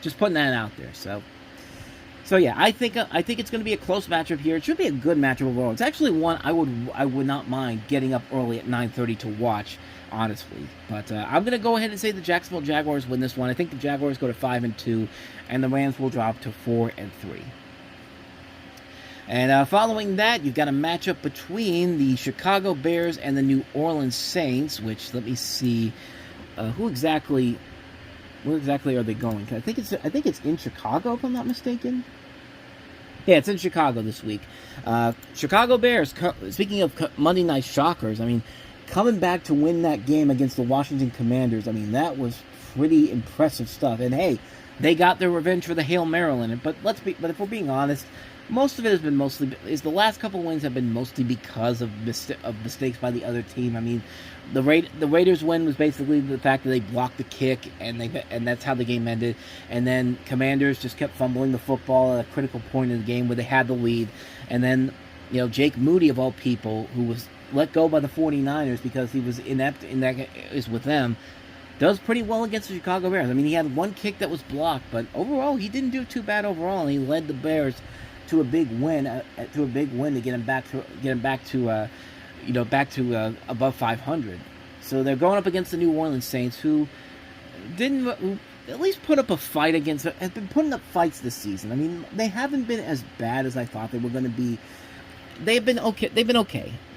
Just putting that out there. So yeah, I think it's going to be a close matchup here. It should be a good matchup overall. It's actually one I would not mind getting up early at 9:30 to watch, honestly. But I'm going to go ahead and say the Jacksonville Jaguars win this one. I think the Jaguars go to 5-2, and the Rams will drop to 4-3. And following that, you've got a matchup between the Chicago Bears and the New Orleans Saints. Which, let me see, where exactly are they going? I think it's in Chicago, if I'm not mistaken. Yeah, it's in Chicago this week. Chicago Bears, speaking of Monday Night Shockers, I mean, coming back to win that game against the Washington Commanders, I mean, that was pretty impressive stuff. And hey, they got their revenge for the Hail Maryland. But if we're being honest, most of it has been the last couple wins have been mostly because of mistakes by the other team. I mean, the Raiders win was basically the fact that they blocked the kick, and that's how the game ended. And then Commanders just kept fumbling the football at a critical point in the game where they had the lead. And then, Jake Moody, of all people, who was let go by the 49ers because he was inept with them, does pretty well against the Chicago Bears. I mean, he had one kick that was blocked, but overall, he didn't do too bad overall, and he led the Bears to a big win, to get him back to above 500. So they're going up against the New Orleans Saints, who at least put up a fight have been putting up fights this season. I mean, they haven't been as bad as I thought they were going to be. They've been okay.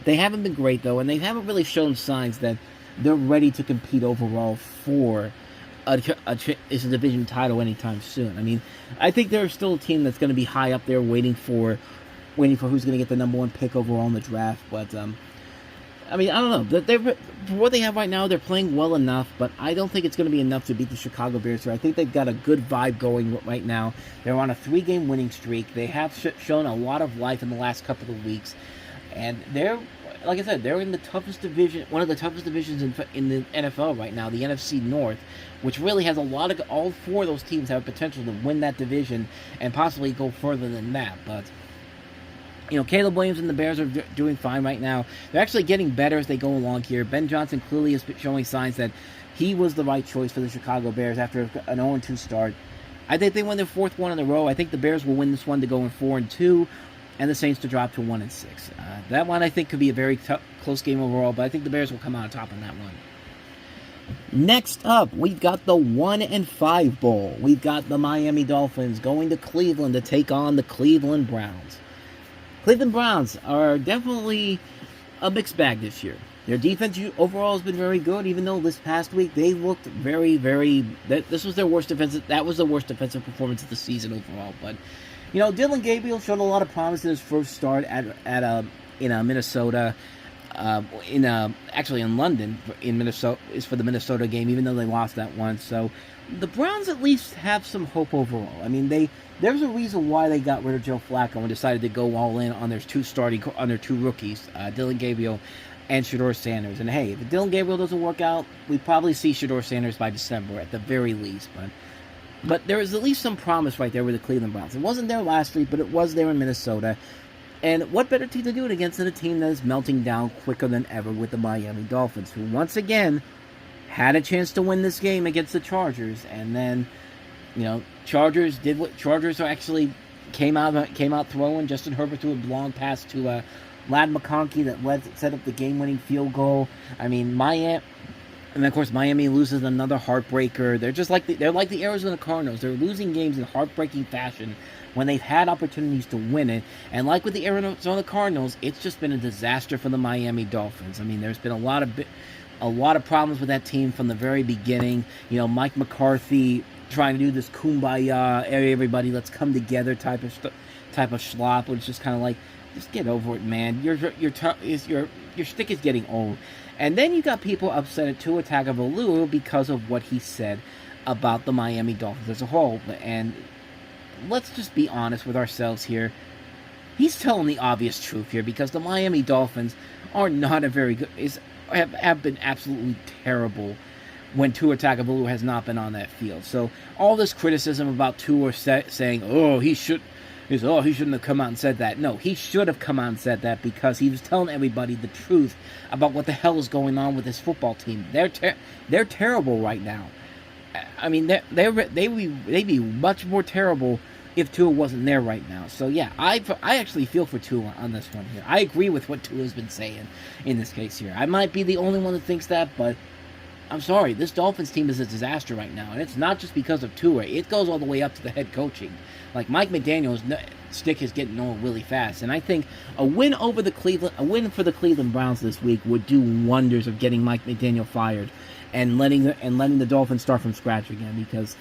They haven't been great, though, and they haven't really shown signs that they're ready to compete overall for a division title anytime soon. I mean, I think they're still a team that's going to be high up there waiting for who's going to get the number one pick overall in the draft. But, I mean, I don't know. For what they have right now, they're playing well enough, but I don't think it's going to be enough to beat the Chicago Bears here. I think they've got a good vibe going right now. They're on a 3-game winning streak. They have shown a lot of life in the last couple of weeks. And like I said, they're in the toughest division, one of the toughest divisions in the NFL right now, the NFC North, which really has all 4 of those teams have potential to win that division and possibly go further than that. But Caleb Williams and the Bears are doing fine right now. They're actually getting better as they go along here. Ben Johnson clearly is showing signs that he was the right choice for the Chicago Bears after an 0-2 start. I think they win their fourth one in a row. I think the Bears will win this one to go in 4-2, and the Saints to drop to 1-6. That one I think could be a very close game overall, but I think the Bears will come out on top in that one. Next up, we've got the 1-5 Bowl. We've got the Miami Dolphins going to Cleveland to take on the Cleveland Browns. Cleveland Browns are definitely a mixed bag this year. Their defense overall has been very good, even though this past week they looked very, very... This was their worst defensive... That was the worst defensive performance of the season overall. But, Dillon Gabriel showed a lot of promise in his first start in Minnesota. Actually in London, in Minnesota, is for the Minnesota game, even though they lost that one. So the Browns at least have some hope overall. I mean, there's a reason why they got rid of Joe Flacco and decided to go all in on their two rookies, Dillon Gabriel and Shedeur Sanders. And hey, if Dillon Gabriel doesn't work out, we probably see Shedeur Sanders by December at the very least. But there is at least some promise right there with the Cleveland Browns. It wasn't there last week, but it was there in Minnesota. And what better team to do it against than a team that is melting down quicker than ever with the Miami Dolphins, who once again had a chance to win this game against the Chargers, and then, Chargers actually came out throwing. Justin Herbert threw a long pass to Ladd McConkey that set up the game-winning field goal. I mean, and of course Miami loses another heartbreaker. They're like the Arizona Cardinals. They're losing games in heartbreaking fashion when they've had opportunities to win it. And like with the Arizona Cardinals, it's just been a disaster for the Miami Dolphins. I mean, there's been a lot of problems with that team from the very beginning. Mike McCarthy trying to do this kumbaya, everybody let's come together type of schlop, which is just kind of like, just get over it, man. Your stick is getting old. And then you got people upset at Tua Tagovailoa because of what he said about the Miami Dolphins as a whole. And let's just be honest with ourselves here. He's telling the obvious truth here, because the Miami Dolphins are not a very good... have been absolutely terrible when Tua Tagovailoa has not been on that field. So all this criticism about Tua saying, he shouldn't have come out and said that. No, he should have come out and said that, because he was telling everybody the truth about what the hell is going on with his football team. They're terrible right now. I mean, they'd be much more terrible if Tua wasn't there right now. So yeah, I actually feel for Tua on this one here. I agree with what Tua's been saying in this case here. I might be the only one that thinks that, but I'm sorry, this Dolphins team is a disaster right now, and it's not just because of Tua. It goes all the way up to the head coaching. Like, Mike McDaniel's stick is getting old really fast, and I think a win for the Cleveland Browns this week would do wonders of getting Mike McDaniel fired and letting the Dolphins start from scratch again. Because,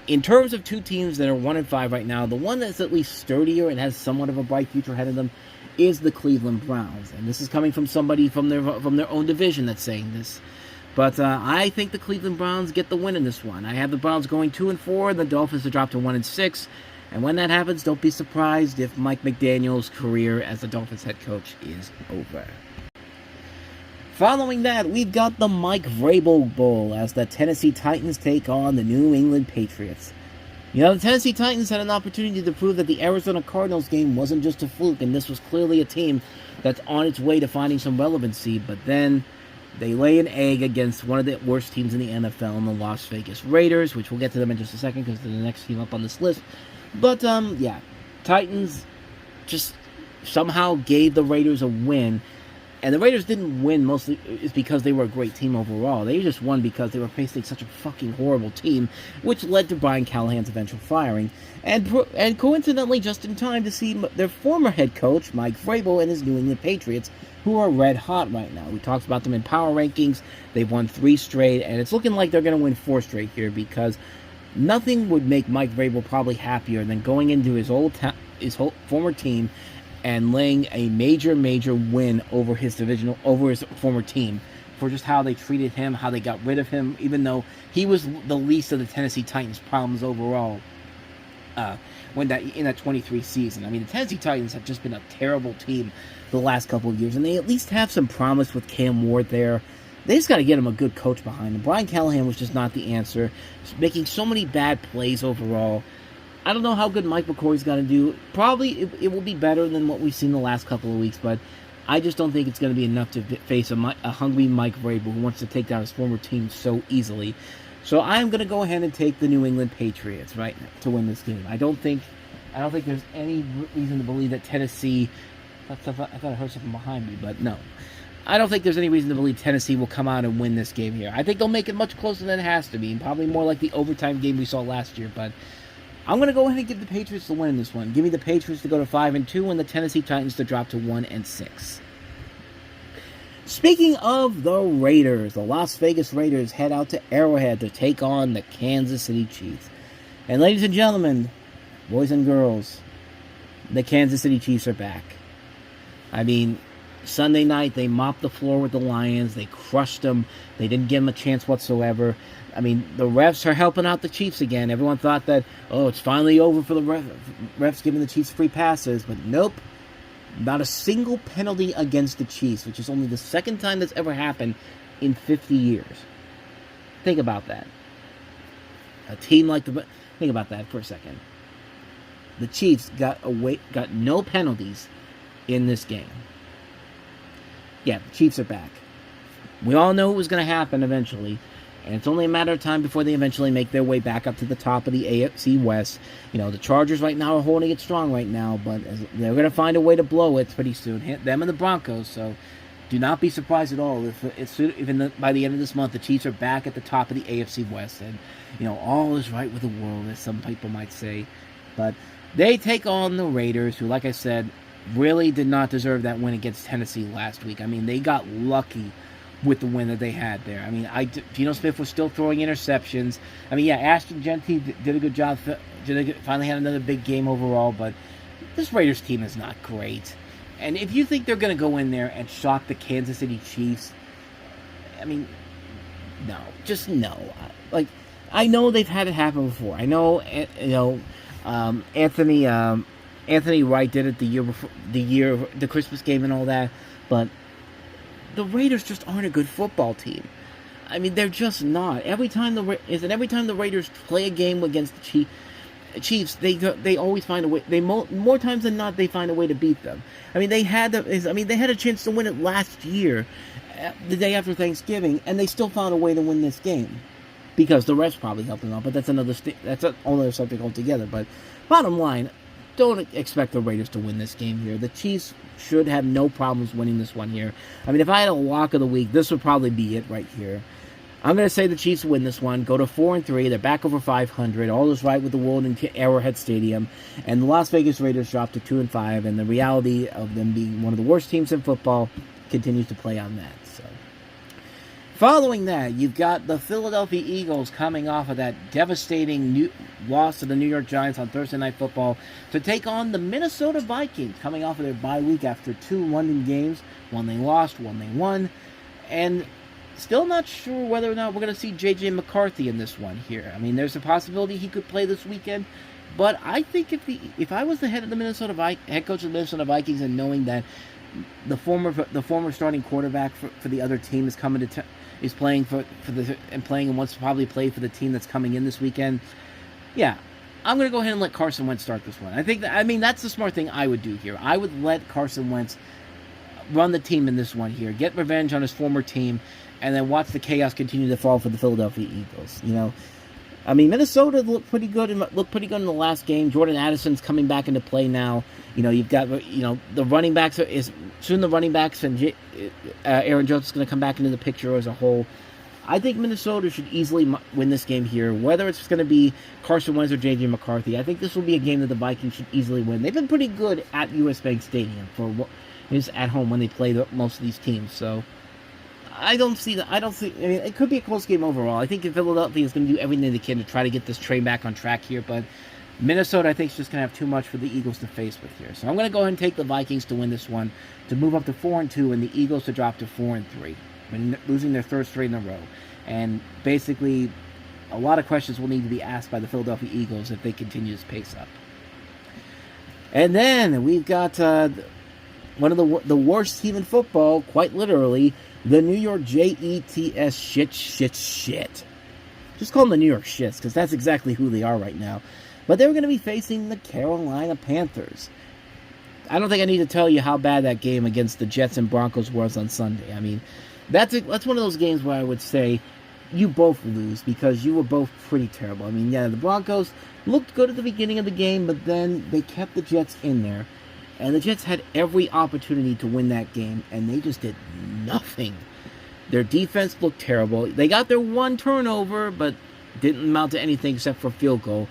in terms of two teams that are 1-5 right now, the one that's at least sturdier and has somewhat of a bright future ahead of them is the Cleveland Browns, and this is coming from somebody from their own division that's saying this. But I think the Cleveland Browns get the win in this one. I have the Browns going 2-4, and the Dolphins to drop to 1-6. And when that happens, don't be surprised if Mike McDaniel's career as the Dolphins head coach is over. Following that, we've got the Mike Vrabel Bowl as the Tennessee Titans take on the New England Patriots. The Tennessee Titans had an opportunity to prove that the Arizona Cardinals game wasn't just a fluke, and this was clearly a team that's on its way to finding some relevancy, but then they lay an egg against one of the worst teams in the NFL, in the Las Vegas Raiders, which we'll get to them in just a second because they're the next team up on this list. But, Titans just somehow gave the Raiders a win. And the Raiders didn't win mostly is because they were a great team overall. They just won because they were facing such a fucking horrible team, which led to Brian Callahan's eventual firing. And coincidentally, just in time to see their former head coach, Mike Vrabel, and his New England Patriots, who are red hot right now. We talked about them in power rankings. They've won 3 straight, and it's looking like they're going to win 4 straight here, because nothing would make Mike Vrabel probably happier than going into his former team and laying a major win over his former team for just how they treated him, how they got rid of him, even though he was the least of the Tennessee Titans' problems overall in that 23 season. I mean, the Tennessee Titans have just been a terrible team the last couple of years, and they at least have some promise with Cam Ward there. They just got to get him a good coach behind him. Brian Callahan was just not the answer. Just making so many bad plays overall. I don't know how good Mike McCoy's going to do. Probably it will be better than what we've seen the last couple of weeks, but I just don't think it's going to be enough to face a hungry Mike Vrabel who wants to take down his former team so easily. So I'm going to go ahead and take the New England Patriots, right, to win this game. I don't think there's any reason to believe that Tennessee... I thought I heard something behind me, but no. I don't think there's any reason to believe Tennessee will come out and win this game here. I think they'll make it much closer than it has to be, and probably more like the overtime game we saw last year, but I'm going to go ahead and give the Patriots the win in this one. Give me the Patriots to go to 5-2 and the Tennessee Titans to drop to 1-6. Speaking of the Raiders, the Las Vegas Raiders head out to Arrowhead to take on the Kansas City Chiefs. And ladies and gentlemen, boys and girls, the Kansas City Chiefs are back. I mean, Sunday night they mopped the floor with the Lions. They crushed them. They didn't give them a chance whatsoever. I mean, the refs are helping out the Chiefs again. Everyone thought that, it's finally over for the refs giving the Chiefs free passes. But nope. Not a single penalty against the Chiefs, which is only the second time that's ever happened in 50 years. Think about that. A team like think about that for a second. The Chiefs got no penalties in this game. Yeah, the Chiefs are back. We all know it was going to happen eventually. And it's only a matter of time before they eventually make their way back up to the top of the AFC West. You know, the Chargers right now are holding it strong right now, but they're going to find a way to blow it pretty soon. Them and the Broncos, so do not be surprised at all if by the end of this month the Chiefs are back at the top of the AFC West. And, all is right with the world, as some people might say. But they take on the Raiders, who, like I said, really did not deserve that win against Tennessee last week. I mean, they got lucky with the win that they had there. I mean, Geno Smith was still throwing interceptions. I mean, yeah, Ashton Genty did a good job. Finally had another big game overall, but this Raiders team is not great. And if you think they're going to go in there and shock the Kansas City Chiefs, I mean, no. Just no. Like, I know they've had it happen before. I know, Anthony Wright did it the Christmas game and all that, but the Raiders just aren't a good football team. I mean, they're just not. Every time the Raiders play a game against the Chiefs, they always find a way. More times than not, they find a way to beat them. I mean, they had a chance to win it last year, the day after Thanksgiving, and they still found a way to win this game because the refs probably helped them out. But that's another subject altogether. But bottom line, don't expect the Raiders to win this game here. The Chiefs should have no problems winning this one here. I mean, if I had a lock of the week, this would probably be it right here. I'm going to say the Chiefs win this one, go to 4-3. They're back over 500. All is right with the world in Arrowhead Stadium. And the Las Vegas Raiders drop to 2-5. And the reality of them being one of the worst teams in football continues to play on that. So, following that, you've got the Philadelphia Eagles coming off of that devastating loss to the New York Giants on Thursday Night Football to take on the Minnesota Vikings, coming off of their bye week after 2 London games. One they lost, one they won. And still not sure whether or not we're going to see J.J. McCarthy in this one here. I mean, there's a possibility he could play this weekend. But I think if I was the head coach of the Minnesota Vikings, and knowing that the former starting quarterback for the other team is playing and wants to probably play for the team that's coming in this weekend, yeah, I'm going to go ahead and let Carson Wentz start this one. That's the smart thing I would do here. I would let Carson Wentz run the team in this one here, get revenge on his former team, and then watch the chaos continue to fall for the Philadelphia Eagles. Minnesota looked pretty good in the last game. Jordan Addison's coming back into play now. You've got the running backs and Aaron Jones is going to come back into the picture as a whole. I think Minnesota should easily win this game here, whether it's going to be Carson Wentz or J.J. McCarthy. I think this will be a game that the Vikings should easily win. They've been pretty good at U.S. Bank Stadium at home when they play most of these teams. So I mean, it could be a close game overall. I think Philadelphia is going to do everything they can to try to get this train back on track here, but Minnesota, I think, is just going to have too much for the Eagles to face with here. So I'm going to go ahead and take the Vikings to win this one, to move up to 4-2, and the Eagles to drop to 4-3, losing their third straight in a row. And basically, a lot of questions will need to be asked by the Philadelphia Eagles if they continue this pace up. And then we've got one of the worst team in football, quite literally, the New York Jets shit. Just call them the New York Shits, because that's exactly who they are right now. But they were going to be facing the Carolina Panthers. I don't think I need to tell you how bad that game against the Jets and Broncos was on Sunday. I mean, that's one of those games where I would say you both lose because you were both pretty terrible. I mean, yeah, the Broncos looked good at the beginning of the game, but then they kept the Jets in there. And the Jets had every opportunity to win that game, and they just did nothing. Their defense looked terrible. They got their one turnover, but didn't amount to anything except for a field goal.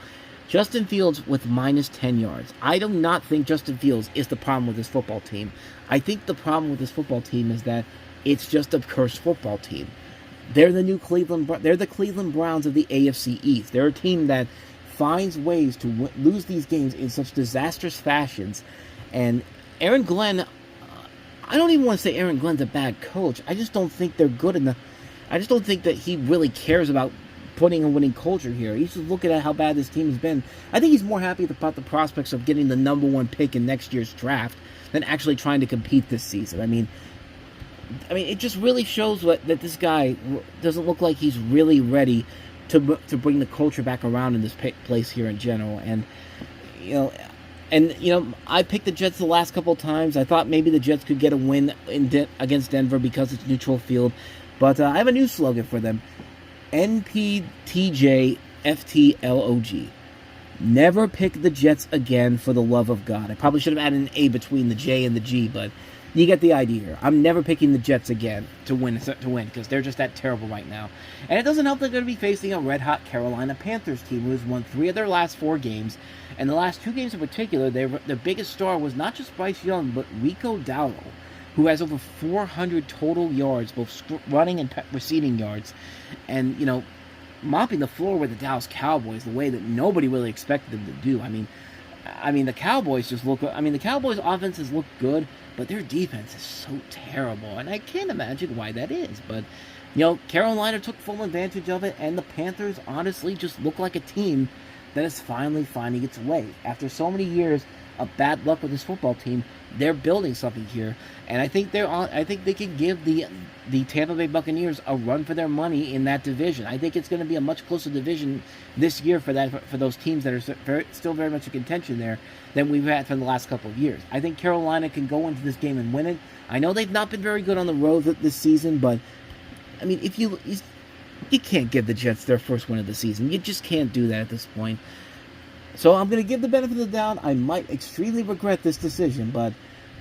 Justin Fields with minus 10 yards. I do not think Justin Fields is the problem with this football team. I think the problem with this football team is that it's just a cursed football team. They're the Cleveland Browns of the AFC East. They're a team that finds ways to lose these games in such disastrous fashions. And Aaron Glenn, I don't even want to say Aaron Glenn's a bad coach. I just don't think they're good enough. I just don't think that he really cares about putting a winning culture here. He's just looking at how bad this team has been. I think he's more happy about the prospects of getting the number one pick in next year's draft than actually trying to compete this season. I mean, it just really shows that this guy doesn't look like he's really ready to bring the culture back around in this place here in general. And I picked the Jets the last couple of times. I thought maybe the Jets could get a win against Denver because it's neutral field. But I have a new slogan for them. NPTJFTLOG. Never pick the Jets again for the love of God. I probably should have added an A between the J and the G, but you get the idea here. I'm never picking the Jets again to win because they're just that terrible right now. And it doesn't help they're going to be facing a red-hot Carolina Panthers team who has won 3 of their last 4 games. And the last 2 games in particular, their biggest star was not just Bryce Young, but Rico Dowdle, who has over 400 total yards, both running and receiving yards. And, mopping the floor with the Dallas Cowboys the way that nobody really expected them to do. I mean, the Cowboys the Cowboys' offenses look good, but their defense is so terrible. And I can't imagine why that is. But, Carolina took full advantage of it, and the Panthers honestly just look like a team that is finally finding its way. After so many years of bad luck with this football team, they're building something here, and I think they can give the Tampa Bay Buccaneers a run for their money in that division. I think it's going to be a much closer division this year for those teams that are still very much in contention there than we've had for the last couple of years. I think Carolina can go into this game and win it. I know they've not been very good on the road this season, but I mean, if you can't give the Jets their first win of the season. You just can't do that at this point. So I'm going to give the benefit of the doubt. I might extremely regret this decision, but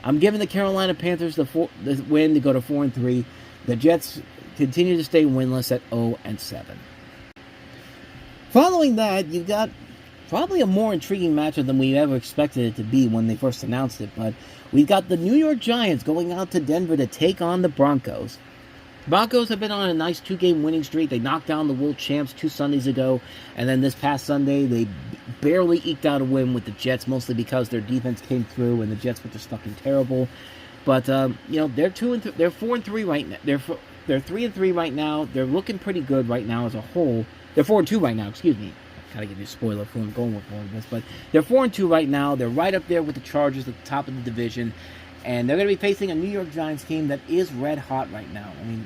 I'm giving the Carolina Panthers the win to go to 4-3. The Jets continue to stay winless at 0-7. Following that, you've got probably a more intriguing matchup than we ever expected it to be when they first announced it, but we've got the New York Giants going out to Denver to take on the Broncos. Broncos have been on a nice 2-game winning streak. They knocked down the world champs 2 Sundays ago, and then this past Sunday they barely eked out a win with the Jets, mostly because their defense came through and the Jets were just fucking terrible. But they're 4-3 right now. They're 3-3 right now. They're looking pretty good right now as a whole. They're 4-2 right now. Excuse me. Gotta give you a spoiler for who I'm going with all of this, but they're 4-2 right now. They're right up there with the Chargers at the top of the division. And they're going to be facing a New York Giants team that is red hot right now. I mean,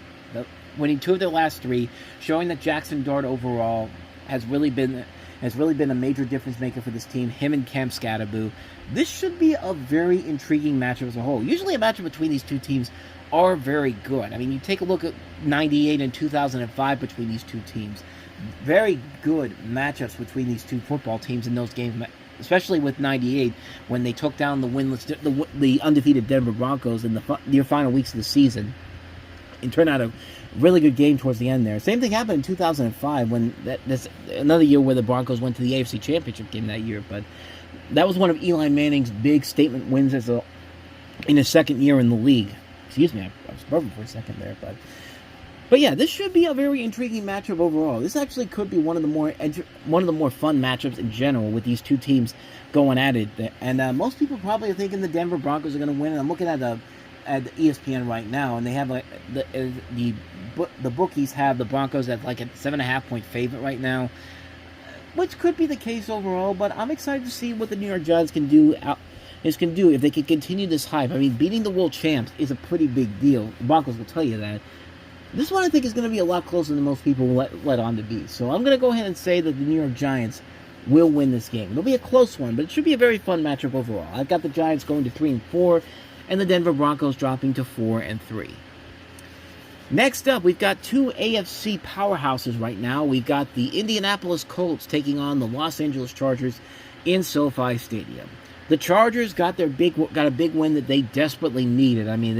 winning 2 of their last 3, showing that Jackson Dart overall has really been a major difference maker for this team. Him and Cam Scatterboo. This should be a very intriguing matchup as a whole. Usually, a matchup between these 2 teams are very good. I mean, you take a look at 98 and 2005 between these 2 teams. Very good matchups between these 2 football teams in those games. Especially with 98, when they took down the undefeated Denver Broncos in the near final weeks of the season. It turned out a really good game towards the end there. Same thing happened in 2005, when that's another year where the Broncos went to the AFC Championship game that year. But that was one of Eli Manning's big statement wins in his second year in the league. Excuse me, I was burping for a second there, But yeah, this should be a very intriguing matchup overall. This actually could be one of the more fun matchups in general with these 2 teams going at it. And most people probably are thinking the Denver Broncos are going to win. And I'm looking at the ESPN right now, and they have the bookies have the Broncos at like a 7.5-point favorite right now, which could be the case overall. But I'm excited to see what the New York Giants can do if they can continue this hype. I mean, beating the world champs is a pretty big deal. The Broncos will tell you that. This one I think is going to be a lot closer than most people let on to be. So I'm going to go ahead and say that the New York Giants will win this game. It'll be a close one, but it should be a very fun matchup overall. I've got the Giants going to 3-4, and the Denver Broncos dropping to 4-3. Next up, we've got two AFC powerhouses right now. We've got the Indianapolis Colts taking on the Los Angeles Chargers in SoFi Stadium. The Chargers got a big win that they desperately needed. I mean,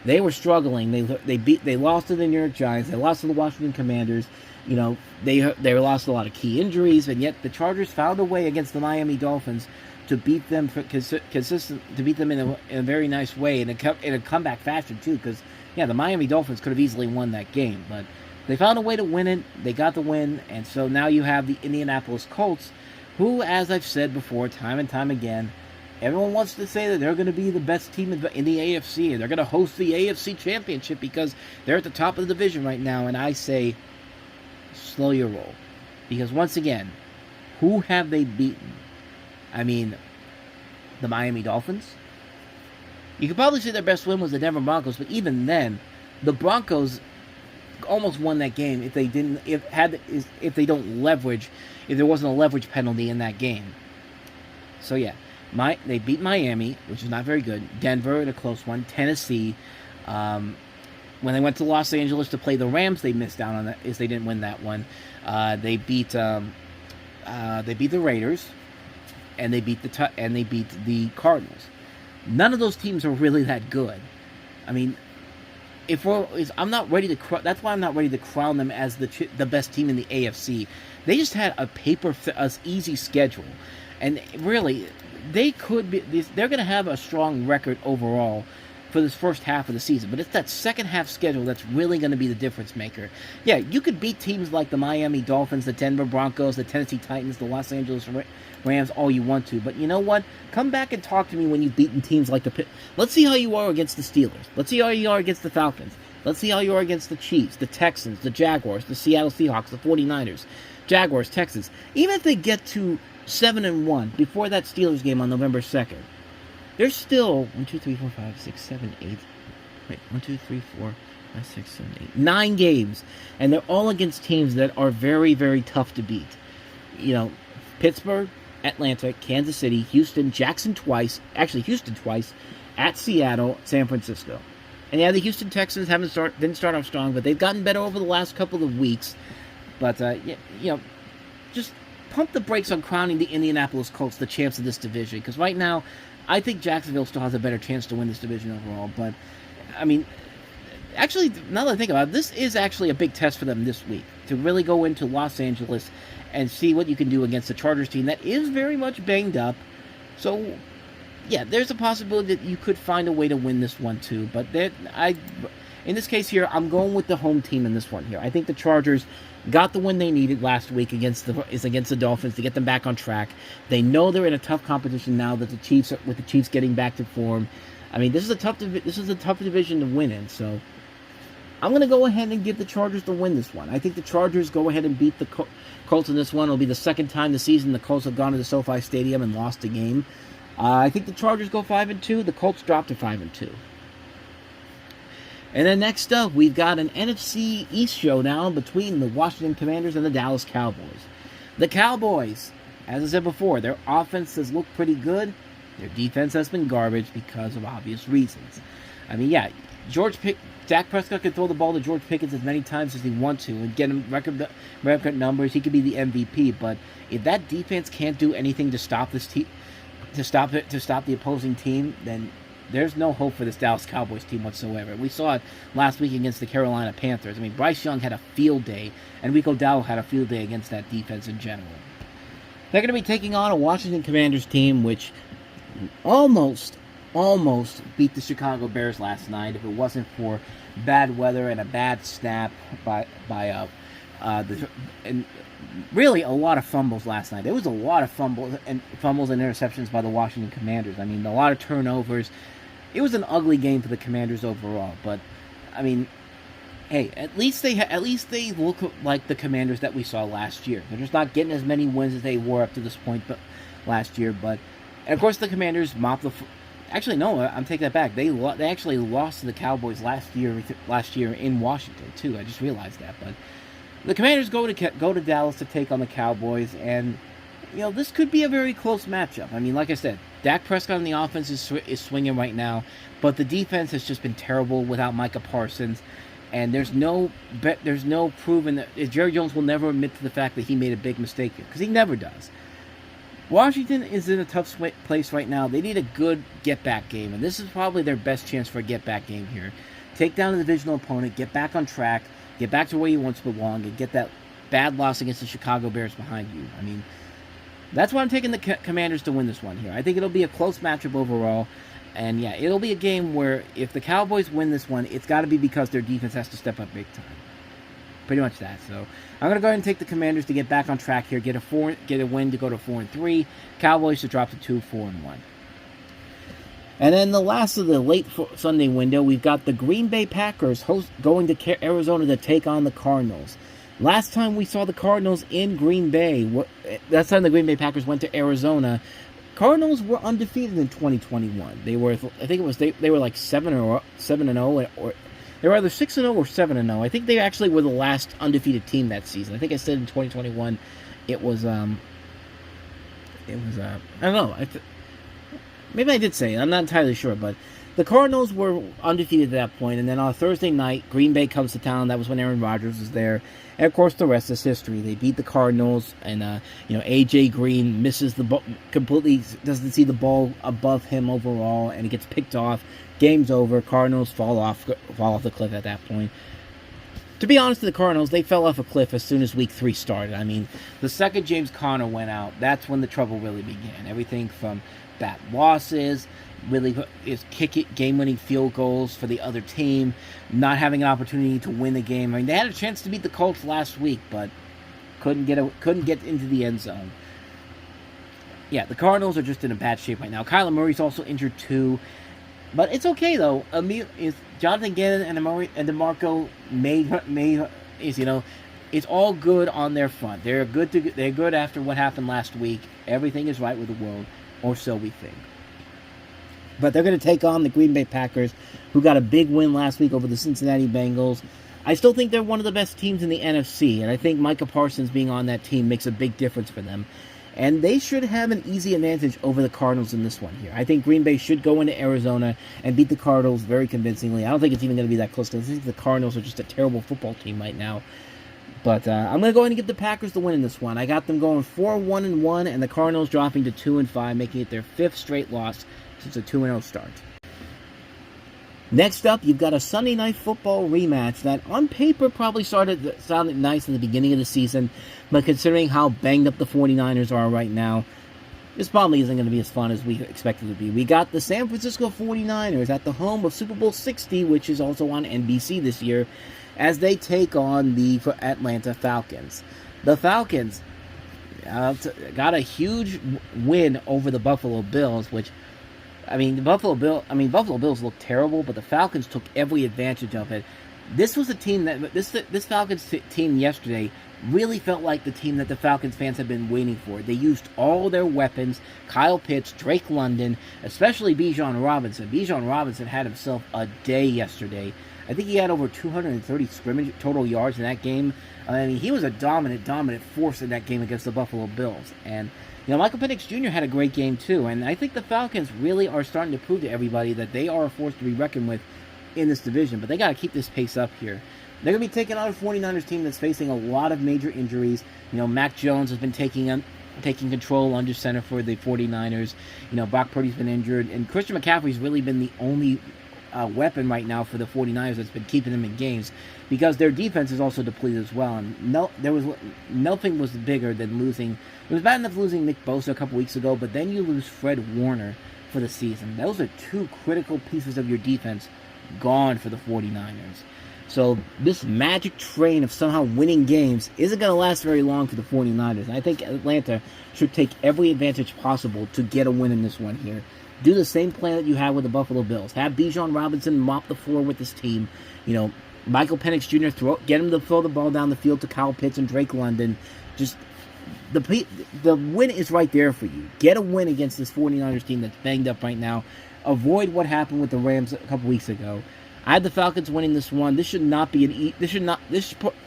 they were struggling. They lost to the New York Giants. They lost to the Washington Commanders. You know, they lost a lot of key injuries, and yet the Chargers found a way against the Miami Dolphins to beat them in a very nice way, in a comeback fashion too. Because the Miami Dolphins could have easily won that game, but they found a way to win it. They got the win, and so now you have the Indianapolis Colts, who, as I've said before, time and time again, everyone wants to say that they're going to be the best team in the AFC, and they're going to host the AFC Championship because they're at the top of the division right now. And I say, slow your roll. Because once again, who have they beaten? I mean, the Miami Dolphins? You could probably say their best win was the Denver Broncos, but even then, the Broncos almost won that game if there wasn't a leverage penalty in that game. So yeah. They beat Miami, which is not very good. Denver in a close one. Tennessee, when they went to Los Angeles to play the Rams, they missed out on that. They didn't win that one. They beat the Raiders, and they beat the Cardinals. None of those teams are really that good. I mean, that's why I'm not ready to crown them as the best team in the AFC. They just had a easy schedule, and really, they're going to have a strong record overall for this first half of the season. But it's that second half schedule that's really going to be the difference maker. Yeah, you could beat teams like the Miami Dolphins, the Denver Broncos, the Tennessee Titans, the Los Angeles Rams all you want to. But you know what? Come back and talk to me when you've beaten teams like Let's see how you are against the Steelers. Let's see how you are against the Falcons. Let's see how you are against the Chiefs, the Texans, the Jaguars, the Seattle Seahawks, the 49ers, Jaguars, Texans. Even if they get to 7-1 before that Steelers game on November 2nd. There's still 1, 2, 3, 4, 5, 6, 7, 8. Wait, 1, 2, 3, 4, 5, 6, 7, 8. 9 games. And they're all against teams that are very, very tough to beat. You know, Pittsburgh, Atlanta, Kansas City, Houston, Houston twice, at Seattle, San Francisco. And yeah, the Houston Texans didn't start off strong, but they've gotten better over the last couple of weeks. But, just pump the brakes on crowning the Indianapolis Colts the champs of this division, because right now, I think Jacksonville still has a better chance to win this division overall. But, I mean, actually, now that I think about it, this is actually a big test for them this week, to really go into Los Angeles and see what you can do against the Chargers team that is very much banged up. So, yeah, there's a possibility that you could find a way to win this one too. But in this case here, I'm going with the home team in this one here. I think the Chargers got the win they needed last week against the Dolphins to get them back on track. They know they're in a tough competition now with the Chiefs getting back to form. I mean, this is a tough division to win in. So I'm going to go ahead and give the Chargers the win this one. I think the Chargers go ahead and beat the Colts in this one. It'll be the second time this season the Colts have gone to the SoFi Stadium and lost a game. I think the Chargers go 5-2. The Colts drop to 5-2. And then next up, we've got an NFC East showdown between the Washington Commanders and the Dallas Cowboys. The Cowboys, as I said before, their offense has looked pretty good. Their defense has been garbage because of obvious reasons. I mean, yeah, Dak Prescott can throw the ball to George Pickens as many times as he wants to and get him record numbers. He could be the MVP. But if that defense can't do anything to stop this team, to stop the opposing team, then there's no hope for this Dallas Cowboys team whatsoever. We saw it last week against the Carolina Panthers. I mean, Bryce Young had a field day, and Rico Dowdle had a field day against that defense in general. They're going to be taking on a Washington Commanders team which almost beat the Chicago Bears last night if it wasn't for bad weather and a bad snap and really a lot of fumbles last night. There was a lot of fumbles and interceptions by the Washington Commanders. I mean, a lot of turnovers. It was an ugly game for the Commanders overall. But I mean, hey, at least they look like the Commanders that we saw last year. They're just not getting as many wins as they were up to this point last year. But and of course, the Commanders mopped the. Actually, no, I'm taking that back. They actually lost to the Cowboys last year in Washington too. I just realized that, but. The Commanders go to Dallas to take on the Cowboys, and this could be a very close matchup. I mean, like I said, Dak Prescott on the offense is swinging right now, but the defense has just been terrible without Micah Parsons. And there's no proven that Jerry Jones will never admit to the fact that he made a big mistake here, because he never does. Washington is in a tough place right now. They need a good get-back game, and this is probably their best chance for a get-back game here. Take down a divisional opponent, get back on track, get back to where you once belong, and get that bad loss against the Chicago Bears behind you. I mean, that's why I'm taking the Commanders to win this one here. I think it'll be a close matchup overall. And yeah, it'll be a game where if the Cowboys win this one, it's got to be because their defense has to step up big time. Pretty much that. So I'm going to go ahead and take the Commanders to get back on track here, get a win to go to 4-3. Cowboys to drop to 2-4-1. And then the last of the late Sunday window, we've got the Green Bay Packers going to Arizona to take on the Cardinals. Last time we saw the Cardinals in Green Bay, last time the Green Bay Packers went to Arizona, Cardinals were undefeated in 2021. They were, I think it was they were like 7-0, or they were either 6-0 or 7-0. I think they actually were the last undefeated team that season. I think I said in 2021 it was I don't know. Maybe I did say it. I'm not entirely sure, but the Cardinals were undefeated at that point, and then on Thursday night, Green Bay comes to town. That was when Aaron Rodgers was there. And, of course, the rest is history. They beat the Cardinals, and, A.J. Green misses the ball, completely doesn't see the ball above him overall, and it gets picked off. Game's over. Cardinals fall off the cliff at that point. To be honest with the Cardinals, they fell off a cliff as soon as Week 3 started. I mean, the second James Conner went out, that's when the trouble really began. Everything from bad losses, really is game-winning field goals for the other team, not having an opportunity to win the game. I mean, they had a chance to beat the Colts last week, but couldn't get into the end zone. Yeah, the Cardinals are just in a bad shape right now. Kyler Murray's also injured too, but it's okay though. Jonathan Gannon and DeMarco it's all good on their front. They're good after what happened last week. Everything is right with the world, or so we think. But they're going to take on the Green Bay Packers, who got a big win last week over the Cincinnati Bengals. I still think they're one of the best teams in the NFC, and I think Micah Parsons being on that team makes a big difference for them. And they should have an easy advantage over the Cardinals in this one here. I think Green Bay should go into Arizona and beat the Cardinals very convincingly. I don't think it's even going to be that close, because I think the Cardinals are just a terrible football team right now. But I'm going to go ahead and give the Packers the win in this one. I got them going 4-1-1, and the Cardinals dropping to 2-5, making it their 5th straight loss since a 2-0 start. Next up, you've got a Sunday Night Football rematch that on paper probably sounded nice in the beginning of the season, but considering how banged up the 49ers are right now, this probably isn't going to be as fun as we expected it to be. We got the San Francisco 49ers at the home of Super Bowl 60, which is also on NBC this year, as they take on the Atlanta Falcons. The Falcons got a huge win over the Buffalo Bills, which, Buffalo Bills looked terrible, but the Falcons took every advantage of it. This was a team that this Falcons team yesterday really felt like the team that the Falcons fans have been waiting for. They used all their weapons: Kyle Pitts, Drake London, especially Bijan Robinson. Bijan Robinson had himself a day yesterday. I think he had over 230 scrimmage total yards in that game. He was a dominant force in that game against the Buffalo Bills. And Michael Penix Jr. had a great game too. And I think the Falcons really are starting to prove to everybody that they are a force to be reckoned with in this division. But they got to keep this pace up here. They're going to be taking on a 49ers team that's facing a lot of major injuries. Mac Jones has been taking control under center for the 49ers. Brock Purdy's been injured. And Christian McCaffrey's really been the only weapon right now for the 49ers that's been keeping them in games, because their defense is also depleted as well. And nothing was bigger than losing. It was bad enough losing Nick Bosa a couple weeks ago, but then you lose Fred Warner for the season. Those are two critical pieces of your defense gone for the 49ers. So this magic train of somehow winning games isn't going to last very long for the 49ers. And I think Atlanta should take every advantage possible to get a win in this one here. Do the same plan that you had with the Buffalo Bills. Have Bijan Robinson mop the floor with this team. Michael Penix Jr. Get him to throw the ball down the field to Kyle Pitts and Drake London. Just the win is right there for you. Get a win against this 49ers team that's banged up right now. Avoid what happened with the Rams a couple weeks ago. I had the Falcons winning this one. This should not be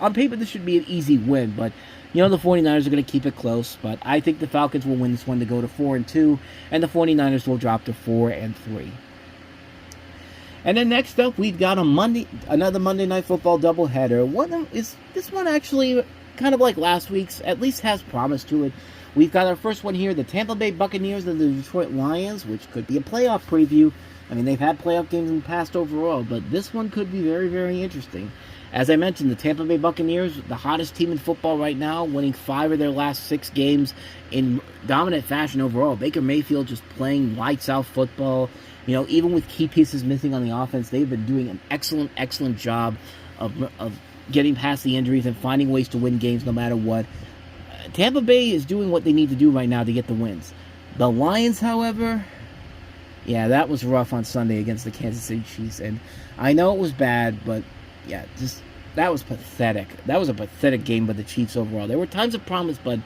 on paper, this should be an easy win, but the 49ers are going to keep it close. But I think the Falcons will win this one to go to 4-2, and the 49ers will drop to 4-3. And then next up, we've got another Monday Night Football doubleheader. This one actually kind of like last week's, at least has promise to it. We've got our first one here, the Tampa Bay Buccaneers and the Detroit Lions, which could be a playoff preview. I mean, they've had playoff games in the past overall, but this one could be very, very interesting. As I mentioned, the Tampa Bay Buccaneers, the hottest team in football right now, winning 5 of their last 6 games in dominant fashion overall. Baker Mayfield just playing lights-out football. Even with key pieces missing on the offense, they've been doing an excellent, excellent job of getting past the injuries and finding ways to win games no matter what. Tampa Bay is doing what they need to do right now to get the wins. The Lions, however, yeah, that was rough on Sunday against the Kansas City Chiefs, and I know it was bad, but yeah, that was pathetic. That was a pathetic game by the Chiefs overall. There were times of promise, but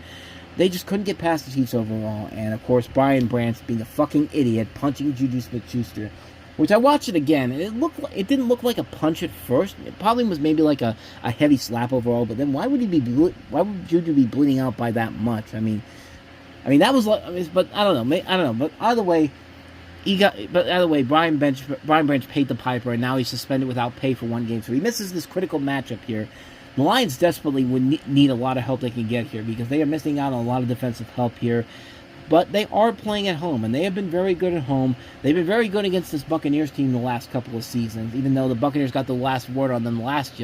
they just couldn't get past the Chiefs overall. And of course, Brian Branch being a fucking idiot, punching Juju Smith-Schuster, which I watched it again, and it didn't look like a punch at first. It probably was maybe like a heavy slap overall. But then why would Juju be bleeding out by that much? I mean that was like, but I don't know. But either way. Brian Branch paid the piper, and now he's suspended without pay for 1 game. So he misses this critical matchup here. The Lions desperately would need a lot of help they can get here because they are missing out on a lot of defensive help here. But they are playing at home, and they have been very good at home. They've been very good against this Buccaneers team the last couple of seasons, even though the Buccaneers got the last word on them last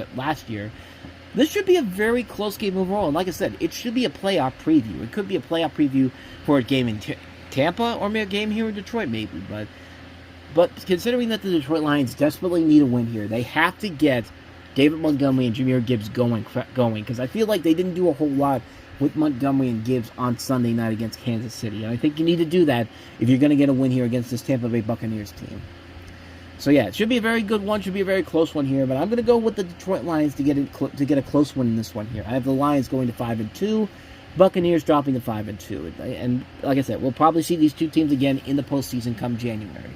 year. This should be a very close game overall. And like I said, it should be a playoff preview. It could be a playoff preview for a game in Tampa or maybe a game here in Detroit, maybe. But considering that the Detroit Lions desperately need a win here, they have to get David Montgomery and Jahmyr Gibbs going, because I feel like they didn't do a whole lot with Montgomery and Gibbs on Sunday night against Kansas City. And I think you need to do that if you're going to get a win here against this Tampa Bay Buccaneers team. So yeah, it should be a very good one, should be a very close one here, but I'm going to go with the Detroit Lions to get a close one in this one here. I have the Lions going to 5-2, Buccaneers dropping to 5-2. And like I said, we'll probably see these two teams again in the postseason come January.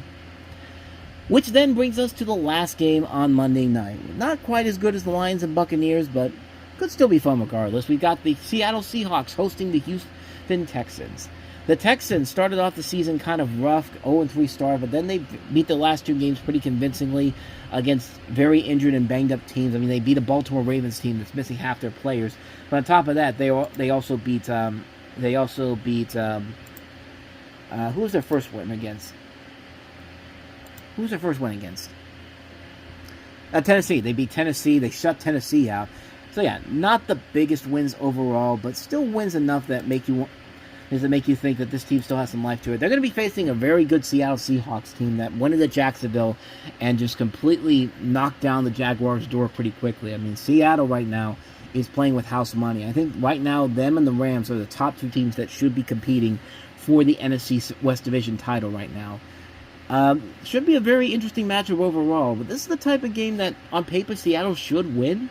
Which then brings us to the last game on Monday night. Not quite as good as the Lions and Buccaneers, but could still be fun regardless. We've got the Seattle Seahawks hosting the Houston Texans. The Texans started off the season kind of rough, 0-3 start, but then they beat the last 2 games pretty convincingly against very injured and banged up teams. I mean, they beat a Baltimore Ravens team that's missing half their players. But on top of that, they also beat who was their first win against? Who was their first win against? Tennessee. They beat Tennessee. They shut Tennessee out. So yeah, not the biggest wins overall, but still wins enough that make you think that this team still has some life to it. They're going to be facing a very good Seattle Seahawks team that went into Jacksonville and just completely knocked down the Jaguars' door pretty quickly. I mean, Seattle right now is playing with house money. I think right now them and the Rams are the top 2 teams that should be competing for the NFC West Division title right now. Should be a very interesting matchup overall, but this is the type of game that on paper Seattle should win.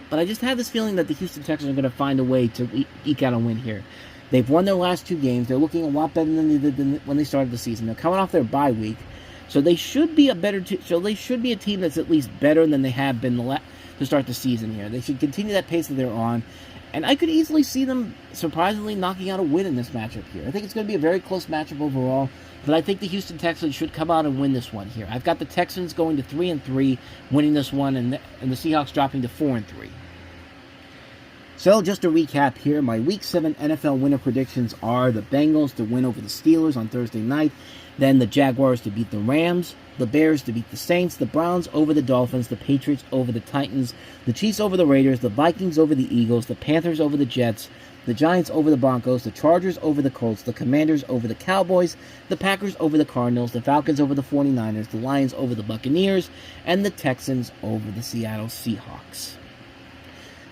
But I just have this feeling that the Houston Texans are going to find a way to eke out a win here. They've won their last 2 games. They're looking a lot better than they did when they started the season. They're coming off their bye week, so they should be a team that's at least better than they have been to start the season here. They should continue that pace that they're on, and I could easily see them surprisingly knocking out a win in this matchup here. I think it's going to be a very close matchup overall, but I think the Houston Texans should come out and win this one here. I've got the Texans going to 3-3, winning this one, and the Seahawks dropping to 4-3. So, just to recap here, my Week 7 NFL winner predictions are the Bengals to win over the Steelers on Thursday night, then the Jaguars to beat the Rams, the Bears to beat the Saints, the Browns over the Dolphins, the Patriots over the Titans, the Chiefs over the Raiders, the Vikings over the Eagles, the Panthers over the Jets, the Giants over the Broncos, the Chargers over the Colts, the Commanders over the Cowboys, the Packers over the Cardinals, the Falcons over the 49ers, the Lions over the Buccaneers, and the Texans over the Seattle Seahawks.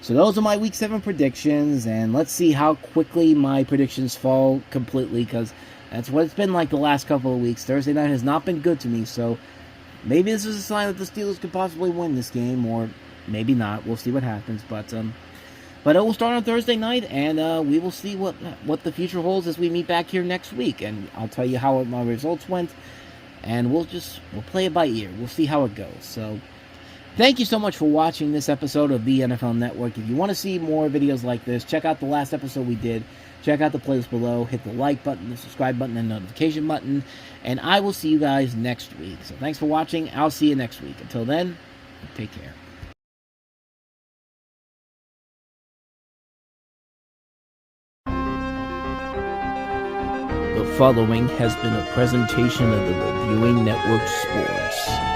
So those are my Week 7 predictions, and let's see how quickly my predictions fall completely, because that's what it's been like the last couple of weeks. Thursday night has not been good to me, so maybe this is a sign that the Steelers could possibly win this game, or maybe not. We'll see what happens, but it will start on Thursday night, and we will see what the future holds as we meet back here next week, and I'll tell you how my results went and we'll play it by ear. We'll see how it goes. So thank you so much for watching this episode of the NFL Network. If you want to see more videos like this, check out the last episode we did. Check out the playlist below. Hit the like button, the subscribe button, and notification button. And I will see you guys next week. So thanks for watching. I'll see you next week. Until then, take care. The following has been a presentation of the Reviewing Network Sports.